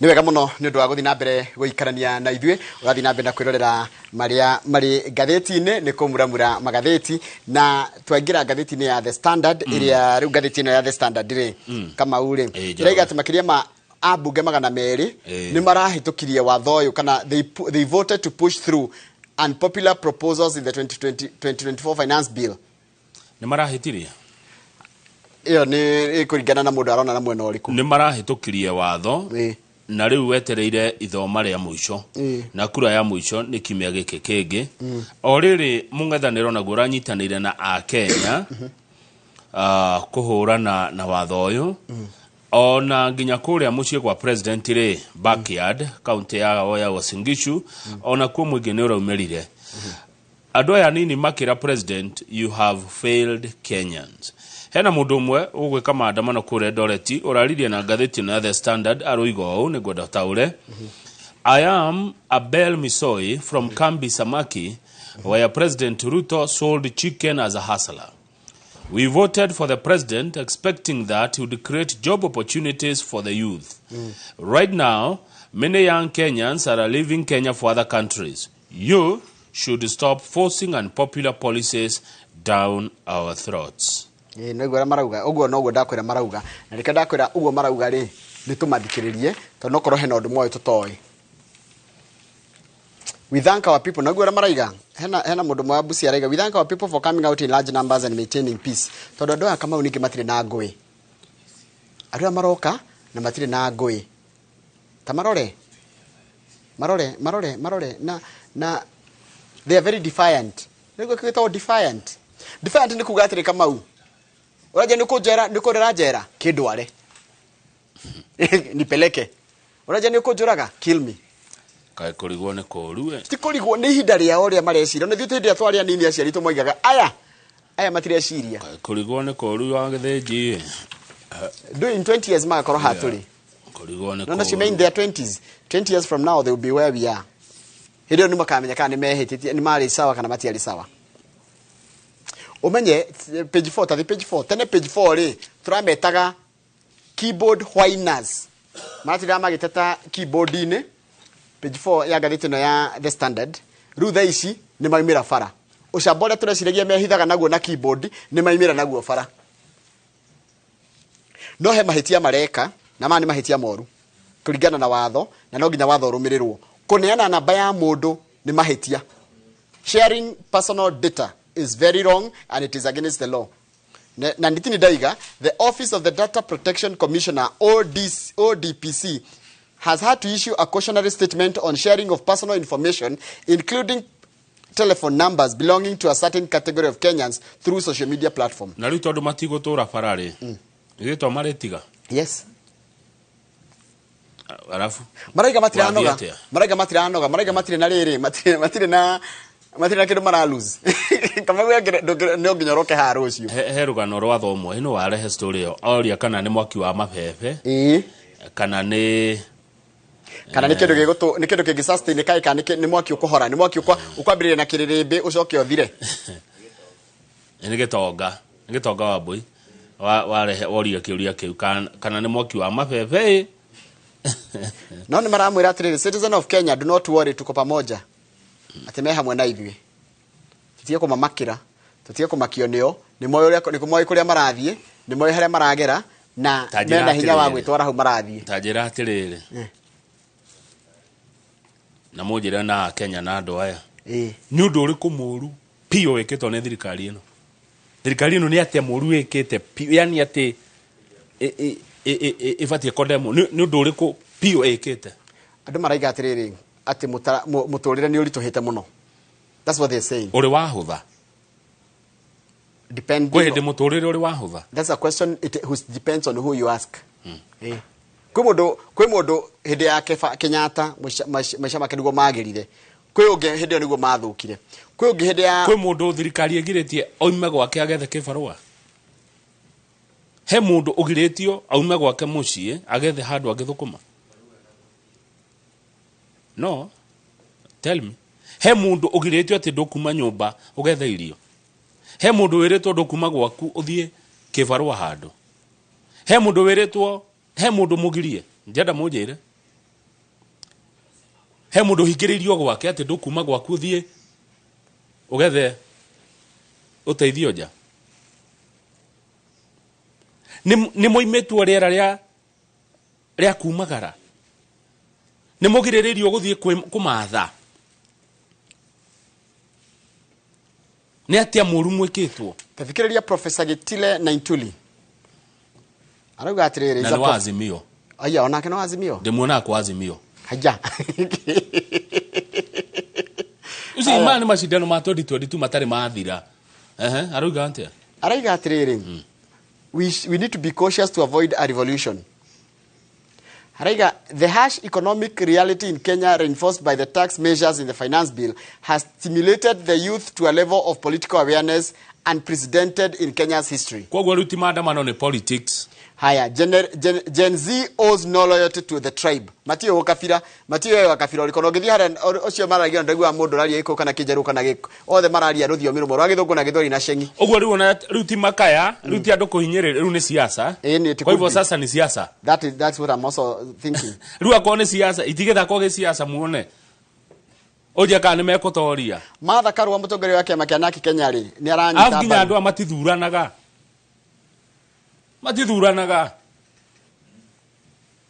Ni wega muno ni undu wa guthi na mbere guikarania na ithue ugathi na mbere na kwirorera maria mari gatheti-ini ni kumuramura magatheti na twaingira gatheti-ini ya The Standard iria riu gatheti-ino ya The Standard ri kama uri iraiga ati makiria ma abunge 200 ni marahitukirie watho uyu kana they voted to push through unpopular proposals in the 2024 finance bill. Ni marahitirie iyo ni kuringana na mundu arona na mwena uriku ni marahitukirie watho na riu wetereire ithoma ria muico na kura ya muico ni kimya giki kingi o riri mung'ethaniro na gura nyitanire na a Kenya kuhurana na watho uyu ona nginya kuria mucie kwa president ri backyard county ya Uasin Gishu ona kwa mwingi ni uraumerire andu aya nini makira president you have failed Kenyans. Hena mundu umwe ugwika maandamano kure Eldoret uraririe na gatheti na The Standard aruigo ni gwenda taure I am Abel Misoi from Kambi Samaki where President Ruto sold chicken as a hustler. We voted for the president expecting that he would create job opportunities for the youth. Right now, many young Kenyans are leaving Kenya for other countries. You should stop forcing unpopular policies down our throats. Nigwera marauga uguo no gwo ndakwira marauga na rika ndakwira uguo marauga ri ni tumathikiririe to no korwo hena undu moyo tutoi. We thank our people. Nagwera maraiga hena mundu mwa Busia araiga we thank our people for coming out in large numbers and maintaining peace. Tondu ndoya kama unike matire na ngui. Aria maroka na matire na ngui. ta marore na they are very defiant. Niko kwita defiant. Defiant ni kuga atiri Kamau. Uraje niko jera, niko rajera kidware. Nipeleke. Uraje niko juraga kill me. Kae kurigwo ni koru ti kurigwo ni ihinda ria oria marecira na thiute ndia twaria nini aciari tumoigaga aya matireciria kurigwo ni koru wa githenji doing 20 years makoro haturi kurigwo ni koru no in their 20 years from now they will be where we are hirio ni makamenya kana ni mehititie ni mari sawa kana matiari sawa umenye page 4 tathi page 4 tene page 4 ri turametaga keyboard whiners matira magiteta keyboard ine page 4 ya gathete no ya The Standard rutha ici ni maimira fara ucambore tureciragia mehithaga naguo na keyboard ni maimira naguo fara no he mahitia mareka na mani mahitia moru kuringana na watho na no nginya watho rumirirwo kuneana namba ya mundu ni mahitia sharing personal data is very wrong and it is against the law na nditini daiga the Office of the Data Protection Commissioner ODPC has had to issue a cautionary statement on sharing of personal information, including telephone numbers belonging to a certain category of Kenyans through social media platform. Na riu tondu matigotura farari. Igitwa maretiga. Yes. Arafu. Maraiga matire na riri, matire na kindu mara lose. Kama we no ginyoroke ha rucio. Herugano rwa thomwo ino warehe story yo. Oria kana ni mwaki wa mabebe. Kana ni kindu kingi sustain kai kana ni mwaki ukuhora ni mwaki ukwambirire na kiririmbi ucoke othire ni gitonga wa boy warehe woria kiuria kiu kana ni mwaki wa mabebe no ni maramwira atiriri citizen of Kenya do not worry tuko pamoja ateme hamwe na ithui tutie kumamakira tutie kumakionio ni moyo kuria marathie ni moyo haria maragera na mena hinya wa gwitwara hau marathie tajira atiriri na mujira na Kenya na andu aya ni undu uriku muru pio wikitwo ni thirikari ino ni atia muru wikite yani ati ifatie kodemo ni undu uriku pio wikite andu maraiga atiriri ati muturire ni urituhite muno that's what they saying uri wahutha depending kwe ndi muturire uri wahutha that's a question it depends on who you ask kwi mundu hindi yake Kenyatta maisha make niguo magirire kwi ungi hindi niguo mathukire kwi ungi hindi ya kwi mundu thirikari igiritie oime gwake agethe kibarua he mundu ugiritio aume gwake mucii agethe handu agithukuma no tell me he mundu ugiritio ati ndukuma nyumba ugethe irio he mundu wiritwo ndukuma gwaku uthie kibarua handu he mundu wiritwo he mundu mugirie njenda mujire he mundu hikiririo gwake ati ndukuma gwaku thie ugethe uteithio nja ni moimetwo riera ria kumagara ni mugiriririo guthie kumatha ni atia muru mwikitwo tafikiriria Professor Gitile Naintuli arauga atiriri na wazimio aya onake no azimio ndimwona kwa azimio haja uzi imani mashindano ma 2022 matari maathira arauga antia arauga atiriri we need to be cautious to avoid a revolution. Haraiga, the harsh economic reality in Kenya, reinforced by the tax measures in the finance bill, has stimulated the youth to a level of political awareness unprecedented in Kenya's history. Kwa gwaruti maandamano ni politics. Haya, Gen Z owes no loyalty to the tribe. Matio wakafira ulikono githi hara ocio maragia ndegu wa mundu raria iko kana kijeru kana giko. Othe mararia ruthio mirumo rwa githungu na githori na shengi. Ogwo riu na ruti makaya, ruti andu kuhinyirira riu ni siasa. Kwa hivyo sasa ni siasa. That's what I'm also thinking. Riu akwa ni siasa, itigitha kwa siasa muone. Oja kana mekotoria. Martha Karua mutongori wake makianaki Kenya ri ni aranyita. Afinya andu amatithuranaga. Matithuranaga.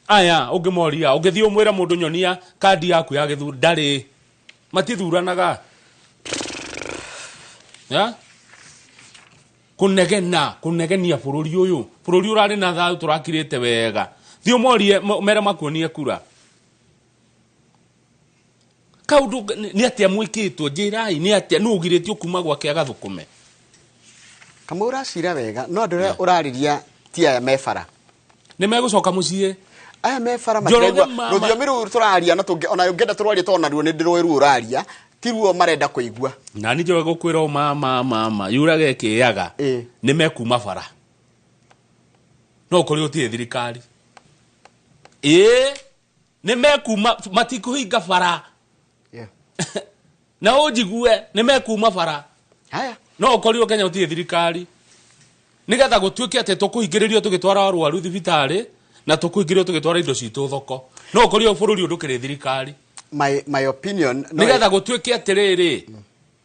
Aya, ungemoria, ungethio mwira mundu nyonia kandi yaku ya githuru ndari. Matithuranaga. Ya? Kunegenia bururi urari na thayu turakirite wega. Thio morie mere makuonie kura. kaundu ni atia mwikitwo jirai ni atia nu ugiritio kuma gwake agathukume kama uracira wega no andu urariria ti aya mefara ni megucoka mucie aya mefara matiragwa ruthiomi ru turaria na tungi ona ungenda turwarie tona ruo ni ndiroiru uraria tiruo marenda kuigua na ni njoe gukwira mama yurage kiaga ni mekuma bara no kuri utie thirikari ni mekuma matikuhinga bara na ujigue ni mekuma bara haya no kuri Kenya utie thirikari nigetha gutuike ate tukuhingiririo tugitwara arwaru thibitari na tukuhingiririo tugitwara indo citu thoko no kuri bururi undukire thirikari my opinion nigetha gutuike atiriri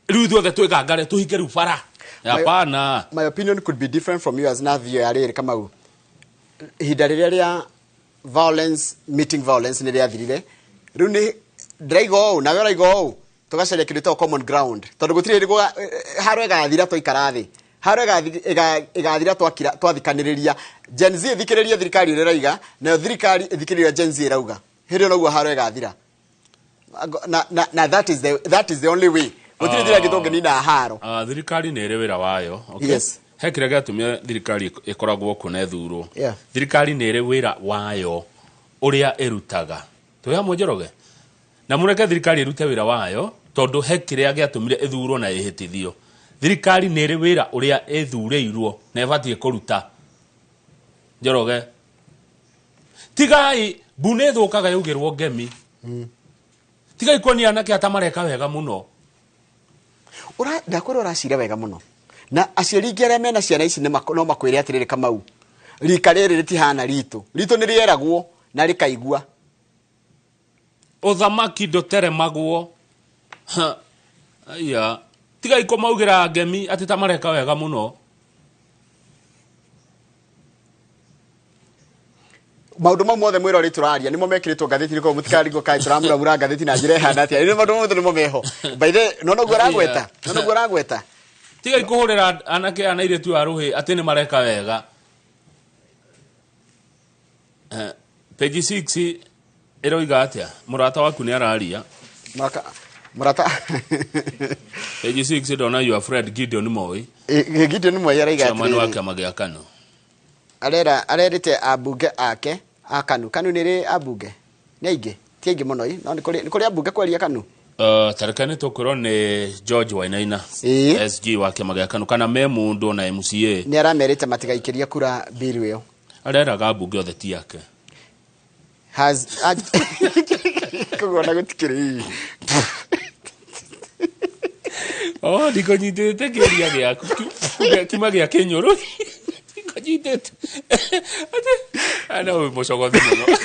riu thuothe twigangare tuhinge riu bara hapana my opinion could be different from yours na thio yariri kama u hidariria ria violence meeting violence ni ria thirire riu ni draigo na wera igo tugacaria kindu ta common ground tondu gutire rigo harwega thira toikara thi harwega igathira twathikaniriria Gen Z thikiriria thirikari iraiga na thirikari thikiriria Gen Z irauga hirio noguo harwega thira na that is the only way gutire thira gitonge ni na haro thirikari ni ire wira wayo okay yes hekire gatumia thirikari ikoragwo kuna thuro yeah thirikari ni ire wira wayo uria irutaga tuya mwenjeroge na mureke thirikari irute wira wayo tondu hekire agiatumire ithuro na ihitithio thirikari ni ire wira uria ithureirwo na ibatie kuruta njoroge tigai bune thukaga yugirwo ngemi tigai kwoni anake atamareka wega muno ndakora uracira wega muno na aciari ngere mena ciana ici no makwire atiriri Kamau rika riri ritihana ritu ni rieragwo na rikaigua uthamaki nduteremagwo aya tigai kumaugira ngemi ati tamareka wega muno maundu mau mothe mwira ri turaria nimo mekiritwo ngatheti ko mutikarigo kai turamura ngatheti na njire hana atia ni maundu mothe nimo meho by the no gweta tigai kuhurira anake anaire tu aruhi ati ni mareka wega page 6 eroiga atia murata waku ni araria murata page 6 dona you Fred Gideon Moi Gideon Moi araiga ati chamani wake magia kanu arerite abunge ake kanu niri abunge ni aingi ti aingi muno no ni kuri abunge kwaria kanu tarekani tukuro ni George Wainaina SG wake magia kanu kana me mundu na MCA ni aramerite matigaikiria kura bill iyo areraga abunge othe ti yake has kugona gutikiri dikonyitete kiria giaku kima gia kenyoro konyitete ana we mocogothi muno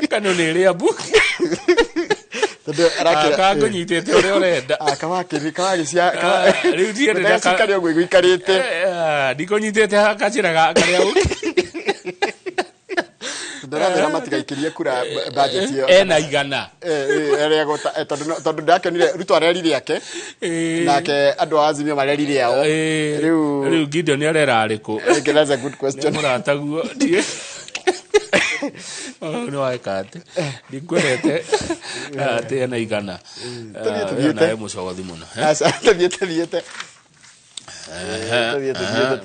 kana nere abu tondu arakira konyitete ore orenda kawakiri cia riu tie nda kari ogwe gwikarite dikonyitete hakachiraga kari au ndara matigaikirie kura budget iyo ena igana ere gota tondu ndakenire ruto arerire yake nake andu azimio marerire yao riu Gideon arera ariku that's a good question murataguo die no aikate dikwerete ate ena igana na mucogothi muno thiete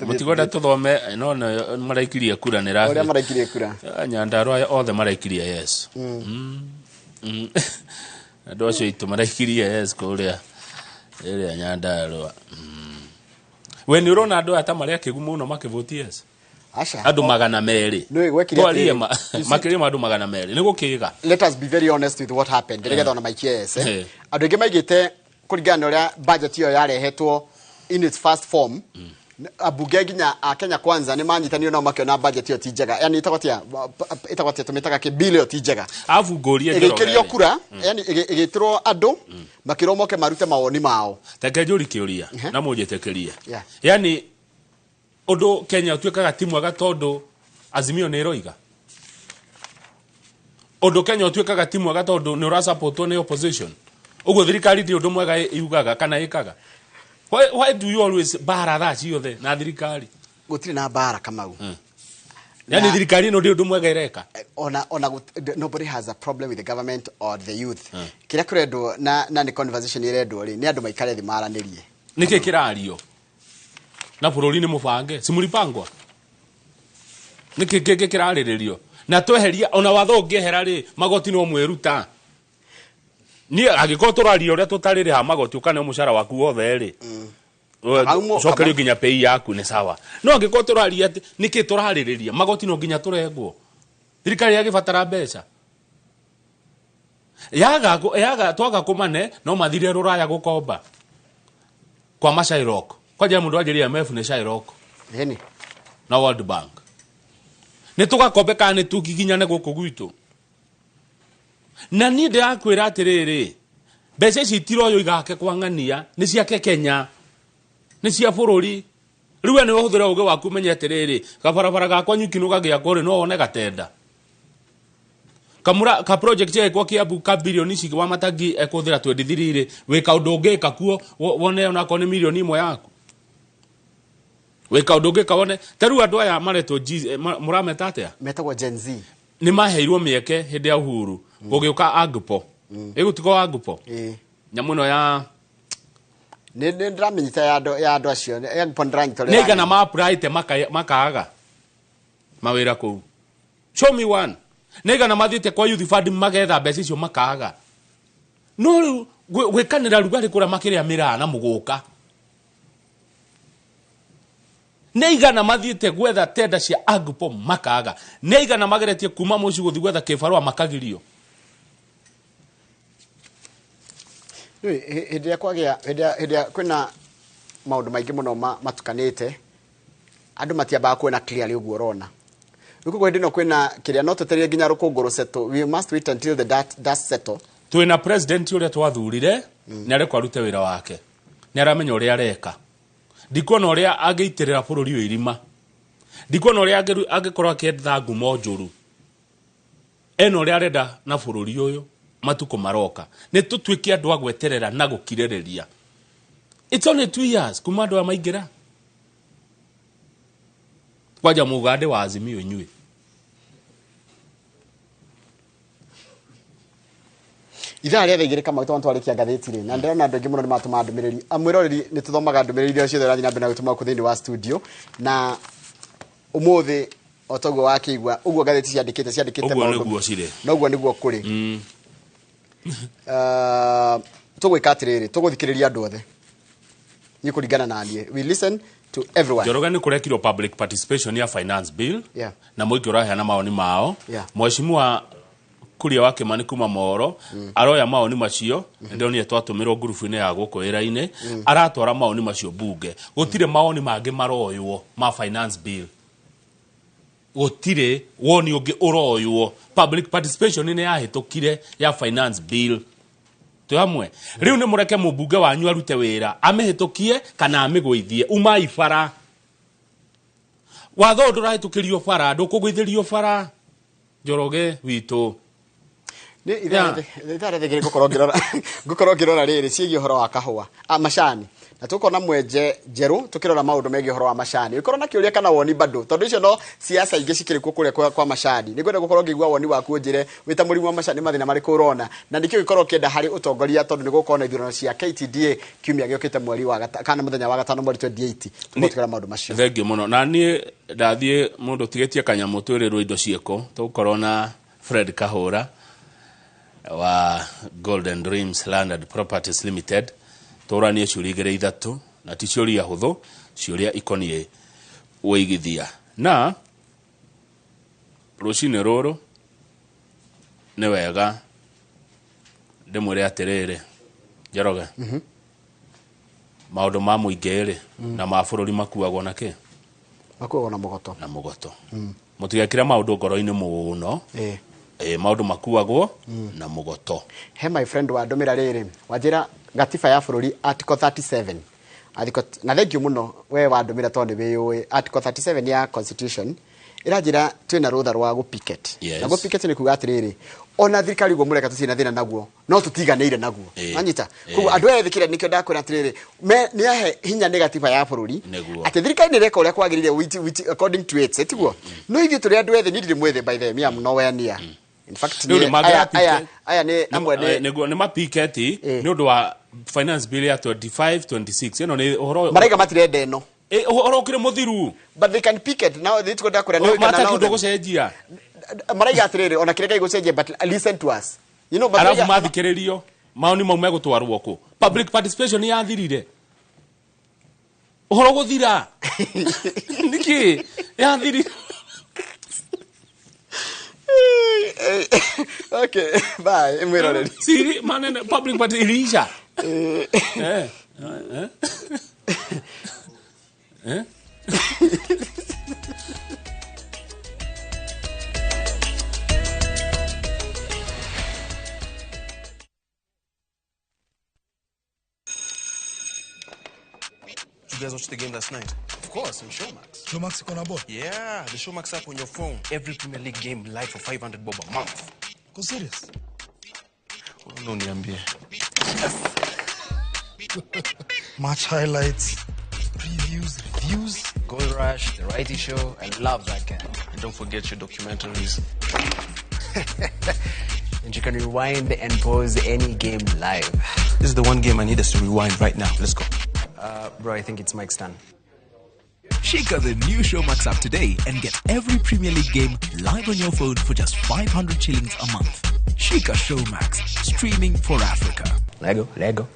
mutigoda tuthome no maraikirie kura ni rahi oria maraikirie kura Nyandarua othe maraikirie yes andu acio itu maraikirie yes kuria ere Nyandarua we ni urona andu ata maria kigumu muno makivote yes asha andu magana meri twarie makiria andu magana meri ni gukiga let us be very honest with what happened ndigetha ona maikie yes andu ingi maigite kurigana uria budget iyo yarehetwo in its first form abunge nginya Kenya Kwanza ni manyitanio na makiona budget yo tijega yani itagwatia tumitaga ke bill yo tijega afu goria ikirio kura yani igitro andu makiro moke marute mawoni mao tekejuri kiuria na mujetekeria yani odo Kenya twekaga timu aga tondu Azimio ni roiga odo Kenya twekaga timu aga tondu ni ura support ni opposition ugo thirikari ndi undu mwega iugaga kana ikaga why do you always bara that you there na thirikari gutiri na bara Kamau Yani thirikari no ndio ndu mwega ireka. Nobody has a problem with the government or the youth. Kira kuredo na ni conversation iredo ri ni andu maikare thi maranirie. Niki kirario. Na bururi ni mubange, simulipangwa. Niki kirariririo. Na tweheria ona watho ngehera ri magoti no mweruta. Ni agiko turario ria tutarire ha magoti ukane mushara waku wothe ri. Cokerio nginya pay yaku ni sawa. No angiko turaria ati niki turaririria magoti no nginya turengwo. Thirikari yagibatara mbeca. Yaga twaga kumane no mathire ruraya gukomba. Kwa Mashairoko. Kwa jamu ndo ajiri ya MF ni Shairoko. Nini? Na World Bank. Ni tugakombeka ni tukiginyane guku gwitu. Na ni nde akwira atiriri. Mbeca ici tiroyo igake kwangania ni ciake Kenya. Ni cia bururi. Riu ni uhuthira uge waku menye atiriri. Kabarabara gakwa nyukinu gagia kore no one gatenda. Kamura ka project ye kwa kiabu ka bilioni cigi wa matagi ekuthira 23 wika udonge kakuo wone ona kone milioni imwe yaku. Wika udonge kawone taru andu aya mareto murameta atia metagwo Gen Z ni maheirwo mieke hindi ya uhuru gugiuka Agpo igutiko Agpo nyamu no ya ne ndamenyita ya andu acio Agpo ndranyitore nega na ma pride makaaga mawira ku show me one nega na mathite kwa youth fund magetha mbeca icio makaaga no gwekanira rugari kura makiria mira na muguka neiga na mathite gwetha tenda cia Agpo makaaga neiga na mageretie kuma muci guthi gwetha kibarua makagirio hĩndĩ kwagĩa kwĩna maũndũ maingĩ mũno matukanĩte andũ matiambaga kuona clearly ũguo ũrona Uko kwa ndino kwena kiria no tuterie ginya rukunguru settle. We must wait until the dust settle. Twina president uria twathurire ni ari kwarute wira wake. Ni aramenya uria areka. Ndikuona uria ageitirira bururi uyu irima. Ndikuona uria agikorwa akietha ngumo njuru. Eno uria arenda na bururi uyu matuko maroka. Ni tutwiki andu agweterera na gukirereria. It's only 2 years kuma andu amaingira. Kwaja mugande wa Azimio nyue. Itha rĩa thegere kama ito ntwarikia gatheti ri na ndĩrona andũ angĩ mũno nĩ matũma ndũmĩrĩri amwĩroreri nĩ tuthomaga ndũmĩrĩri icio ciothe rathi na mbere na gũtũma ku thĩinĩ wa studio na ũmũthĩ otoguo wakĩigua ũguo gatheti ciandĩkĩte maũndũ na ũguo nĩguo kũrĩ tũgwĩka atĩrĩrĩ tũgũthikĩrĩria andũ othe nĩ kũringana na niĩ we listen to everyone. Joroga ni kurekiro public participation ya finance bill na mũingĩ ũraheana maoni mao. Mheshimiwa Kuria wake mani kuma Moro aroya maoni macio ndio ni twatũmirwo group-inĩ ya gũkũ wĩra-inĩ aratwara maoni macio bunge gũtire maoni mangĩ maroywo ma finance bill gũtire woni ũngĩ ũroywo public participation nĩ yahĩtũkire ya finance bill hamwe riu ni mureke mubunge wanyu arute wira amehitukie kana amigwithie uma ifara watho ndurahitukirio fara ndukugwithirio fara Njoroge witu ni ithare thegere gukorwo ngirora riri ciĩgie ũhoro wa kahũa macani na tukona mwenje njeru tukirora maundu megie ũhoro wa macani ikorwo na kiuria kana woni bado tondu icio no siasa ingĩ cikĩrĩ kũrĩa kwa macani nĩ gwenda gukorwo ngĩigua woni waku njire wita mũrimũ wa macani mathina marĩkũ ũrona na ndikio gikorwo kĩenda harĩ ũtongoria tondu nĩ gũkorwo na ithurano cia KTDA kiumia gĩũkĩte mweri wa kana mũthenya wa gatano mweri 28 tũgũtigara maundu macio thengi mũno na niĩ ndathie mũndũ tigetie kanyamũ twĩrĩrwo indo ciĩko tũkorwo na Fred Kahũra wa Golden Dreams Land and Properties Limited toranie ciũria igĩrĩ ithatũ na ti ciũria hũthũ ciũria ikonie ũigithia na rũcinĩ rũrũ nĩ wega ndĩmwĩre atĩrĩrĩ Njoroge maũndũ ma mũingĩ rĩ na ma bũrũri makuagwo na kĩ makuagwo na mũgoto mũtigekĩre maũndũ ngoro-inĩ mũno maundu makuagwo na mugoto. He my friend wa ndũmĩra rĩrĩ wanjĩra gatiba ya bũrũri article 37 na thank you muno we wa ndũmĩra tondu wĩyũĩ article 37 ya constitution irajira twina rutha rwa go picket na go picket ni kuga atiriri ona thirikari go mureka tucina thina naguo no tutiganeire naguo anyita kugo andu ethikire nikio ndakwira atiriri ni ahe hinya negative ya bururi ati thirikari ni reka uria kwagirire according to it etiguo no ithio turi andu ethi nindire mwethe by the me nowhere near in fact aya ni amwe ni mapiketi ni undu wa finance bill ya 25-26 ni uhoro maraiga matirende no uhoro kire muthiru but they can picket now they go ndakura no kana now ndo gucenjia maraiga atiriri ona kireka igucenjia but listen to us you know but arabu mathikiririo maoni mau megutwarwo ku public participation ya thirire uhoro guthira niki ya thirire. Okay, bye. See, man, public but Elisha. You guys watched the game last night? Of course, on Showmax. Showmax is on board? Yeah, the Showmax app on your phone. Every Premier League game live for 500 bob a month. Go serious? No, niambie. Match highlights, previews, reviews. Goal Rush, The Righty Show, I love that game. And don't forget your documentaries. And you can rewind and pause any game live. This is the one game I need us to rewind right now. Let's go. Bro, I think it's Mike's turn. Shika the new Showmax app today and get every Premier League game live on your phone for just 500 shillings a month. Shika Showmax, streaming for Africa. Lego.